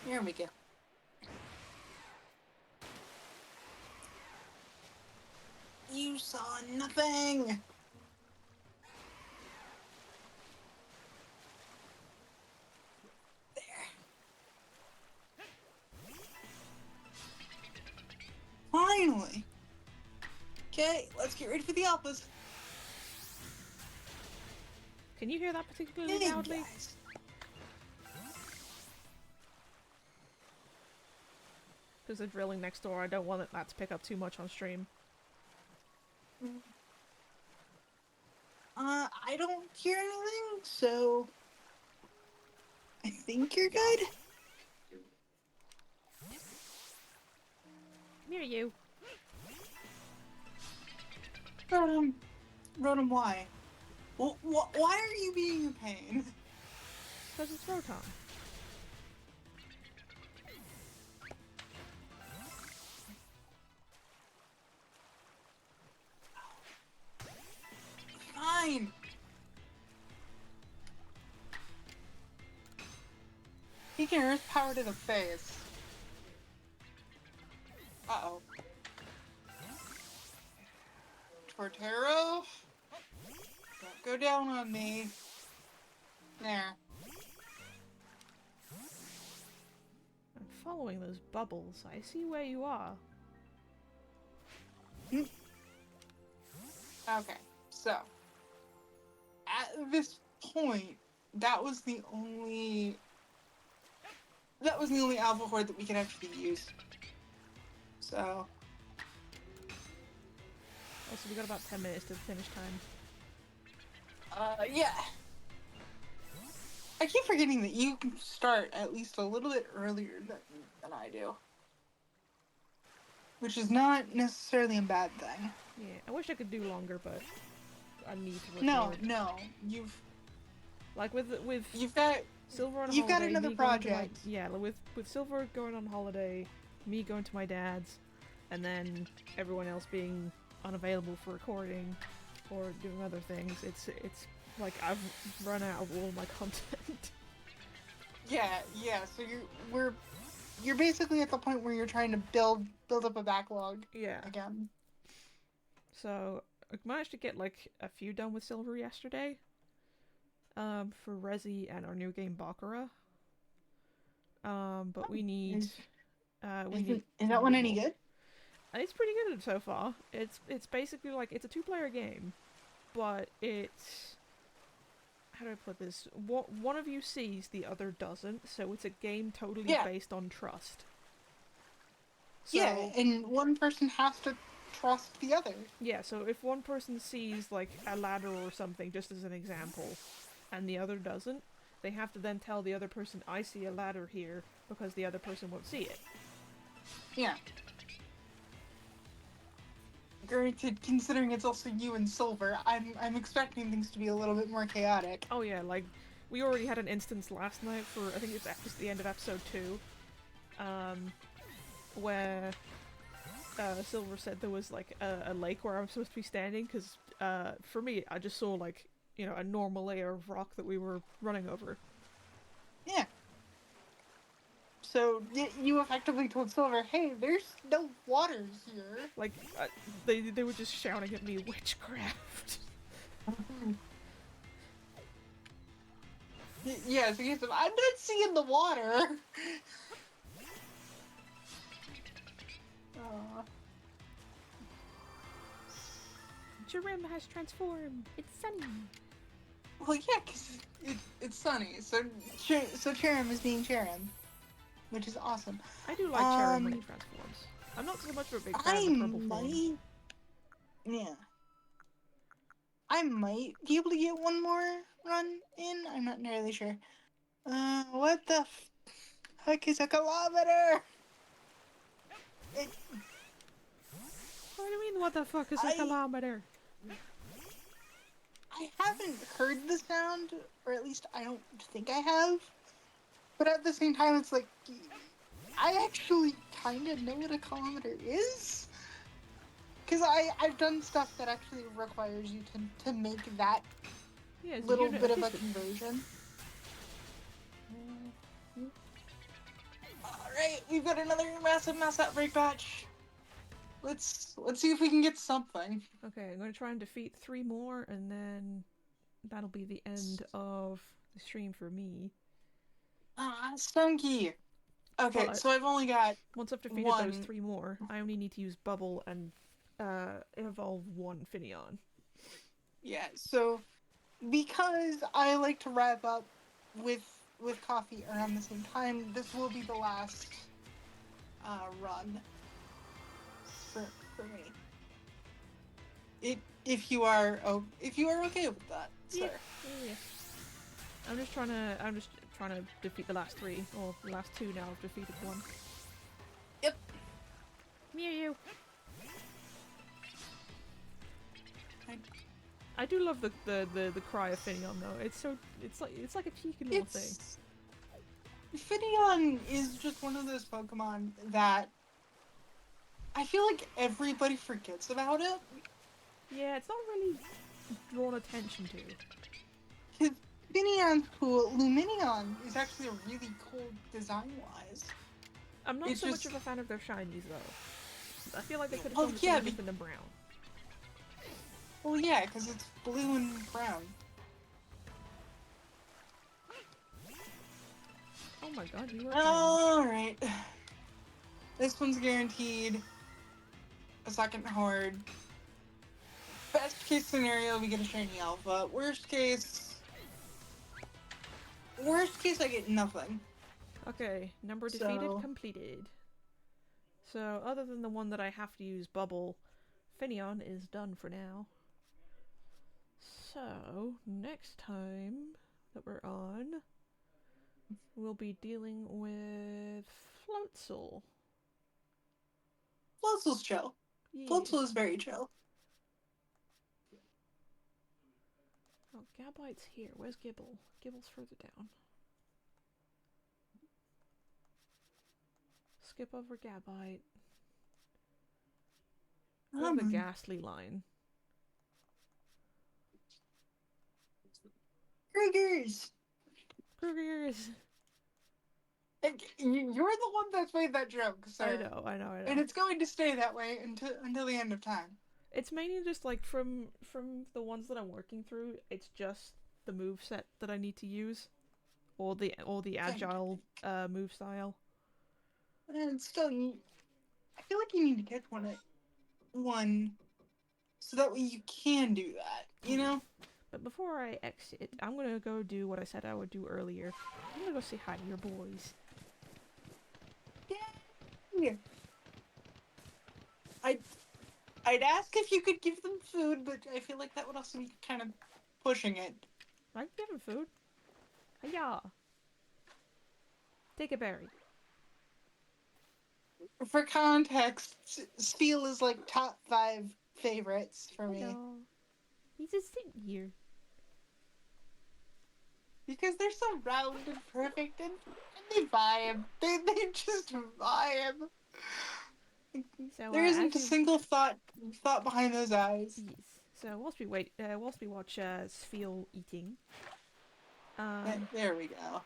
B: Here we go. You saw nothing! Finally. Okay, let's get ready for the alphas.
A: Can you hear that particularly
B: Hey,
A: loudly?
B: guys.
A: Because they're drilling next door, I don't want that to pick up too much on stream.
B: I don't hear anything, so I think you're good.
A: Near you.
B: Rotom, why? Well, why are you being a pain?
A: Because it's Rotom.
B: Fine. He can earth power to the face. Uh-oh. Torterra? Don't go down on me. There.
A: I'm following those bubbles. I see where you are.
B: Okay, so at this point, that was the only alpha horde that we can actually use. So
A: Also, we got about 10 minutes to finish time.
B: yeah. I keep forgetting that you can start at least a little bit earlier than I do. Which is not necessarily a bad thing.
A: Yeah, I wish I could do longer, but I need to record.
B: No, you've got
A: Silver on
B: you've got
A: holiday,
B: another
A: me going to my,
B: project.
A: yeah, with Silver going on holiday, me going to my dad's, and then everyone else being unavailable for recording or doing other things. It's like I've run out of all my content.
B: Yeah. So you're basically at the point where you're trying to build up a backlog.
A: Yeah.
B: Again.
A: So I managed to get like a few done with Silver yesterday. For Resi and our new game Baccarat. But we need
B: Is that one any good?
A: It's pretty good so far. It's basically like it's a 2-player game, but it's, how do I put this? One of you sees, the other doesn't, so it's a game totally based on trust. So,
B: yeah, and one person has to trust the other.
A: Yeah, so if one person sees like a ladder or something, just as an example, and the other doesn't, they have to then tell the other person, I see a ladder here, because the other person won't see it.
B: Yeah. Granted, considering it's also you and Silver, I'm expecting things to be a little bit more chaotic.
A: Oh yeah, like, we already had an instance last night for, I think it's just the end of episode 2, where Silver said there was like a lake where I'm supposed to be standing, because for me, I just saw like, you know, a normal layer of rock that we were running over.
B: Yeah. So you effectively told Silver, hey, there's no waters here.
A: Like, they were just shouting at me, witchcraft.
B: Yeah, so he said, I'm not seeing the water.
A: Jerem has transformed. It's sunny.
B: Well, yeah, because it's sunny. So Cherim is being Cherim, which is awesome.
A: I do like Cherim when it transforms. I'm not so much of a big fan of the purple form.
B: Yeah. I might be able to get one more run in. I'm not entirely sure. What the heck is a kilometer?
A: What do you mean, what the fuck is a kilometer?
B: I haven't heard the sound, or at least I don't think I have. But at the same time, it's like, I actually kind of know what a kilometer is. Because I've done stuff that actually requires you to make that little bit of a conversion. Alright, we've got another massive mass outbreak batch. Let's see if we can get something.
A: Okay, I'm going to try and defeat 3 more, and then that'll be the end of the stream for me.
B: Stunky! Okay,
A: But
B: so I've only got
A: once I've defeated those
B: one.
A: 3 more, I only need to use Bubble and evolve 1 Finneon.
B: Yeah, so because I like to wrap up with coffee around the same time, this will be the last run for me. If you are okay with that,
A: Yeah,
B: sir.
A: yeah. I'm just trying to defeat the last 3, or the last 2 now. I've defeated 1.
B: Yep.
A: Mew.
B: I,
A: I do love the cry of Finneon though. It's like a cheeky little thing.
B: Finneon is just one of those Pokemon that I feel like everybody forgets about it.
A: Yeah, it's not really drawn attention to.
B: Because Finneon's cool. Luminion is actually a really cool design-wise.
A: I'm not
B: It's
A: so much
B: just,
A: of a fan of their shinies though. I feel like they could have
B: well,
A: gone with
B: yeah,
A: something different than brown.
B: well, yeah, because it's blue and brown.
A: Oh my god, you are tiny.
B: Alright. This one's guaranteed a second horde. Best case scenario, we get a shiny alpha. Worst case, I get nothing.
A: Okay, number defeated
B: So,
A: completed. So, other than the one that I have to use Bubble, Finneon is done for now. So, next time that we're on, we'll be dealing with Floatzel.
B: Floatzel's chill.
A: Yeah.
B: Floatzel is very chill.
A: Oh, Gabite's here. Where's Gibble? Gibble's further down. Skip over Gabite. Go to the Ghastly line.
B: Kriegers!
A: Krugers!
B: You're the one that's made that joke, sir.
A: I know.
B: And it's going to stay that way until the end of time.
A: It's mainly just like from the ones that I'm working through, it's just the move set that I need to use. Or the agile move style.
B: And still, I feel like you need to catch one so that way you can do that, you know?
A: But before I exit, I'm gonna go do what I said I would do earlier. I'm gonna go say hi to your boys.
B: Yeah. I'd ask if you could give them food, but I feel like that would also be kind of pushing it.
A: I can give them food. Hiya! Take a berry.
B: For context, Steel is like top 5 favorites for me.
A: Hello. He's just sitting here.
B: Because they're so round and perfect and they vibe. They just vibe.
A: So,
B: There isn't a single thought behind those eyes.
A: Yes. So whilst we watch Sfeel eating,
B: There we go.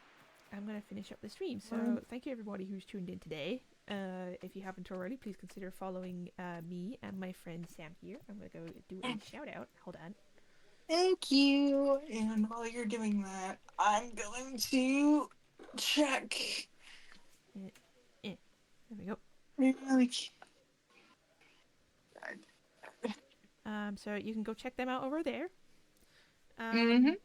A: I'm gonna finish up the stream. So thank you everybody who's tuned in today. If you haven't already, please consider following me and my friend Sam here. I'm gonna go do a shout out. Hold on.
B: Thank you. And while you're doing that, I'm going to check.
A: There we go.
B: Really.
A: So you can go check them out over there. And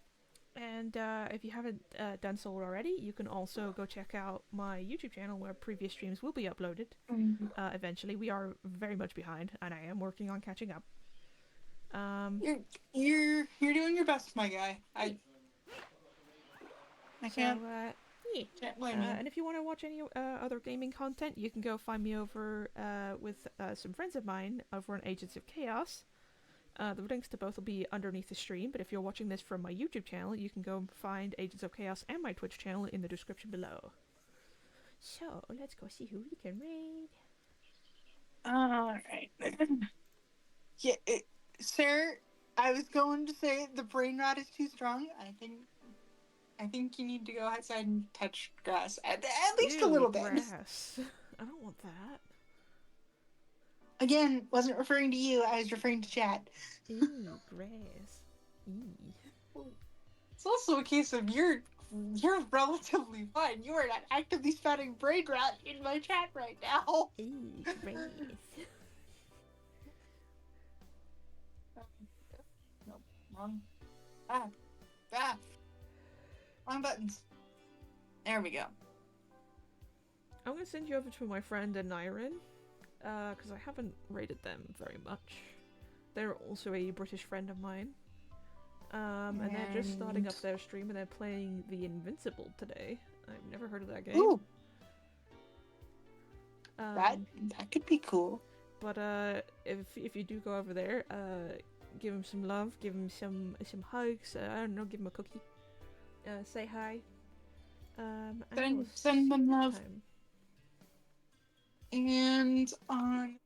A: if you haven't done so already, you can also go check out my YouTube channel where previous streams will be uploaded. Eventually, we are very much behind, and I am working on catching up.
B: You're doing your best, my guy. I can't. Can't blame you.
A: And if you want to watch any other gaming content, you can go find me over with some friends of mine over on Agents of Chaos. The links to both will be underneath the stream, but if you're watching this from my YouTube channel, you can go find Agents of Chaos and my Twitch channel in the description below. So, let's go see who we can raid.
B: Alright. Yeah, sir, I was going to say the brain rot is too strong. I think you need to go outside and touch grass. At least a little bit.
A: Grass. I don't want that.
B: Again, wasn't referring to you, I was referring to chat.
A: Ew, grass. Ew.
B: It's also a case of you're You're relatively fine. You are not actively spouting brain rot in my chat right now.
A: Ooh, gross.
B: Nope, wrong. Ah, ah, wrong buttons. There we go.
A: I'm gonna send you over to my friend Anirin, because I haven't rated them very much. They're also a British friend of mine. And they're just starting up their stream and they're playing The Invincible today. I've never heard of that game.
B: Ooh, that could be cool.
A: But if you do go over there, give him some love, give him some hugs. I don't know, give him a cookie. Say hi.
B: Send them love.
A: Time.
B: And on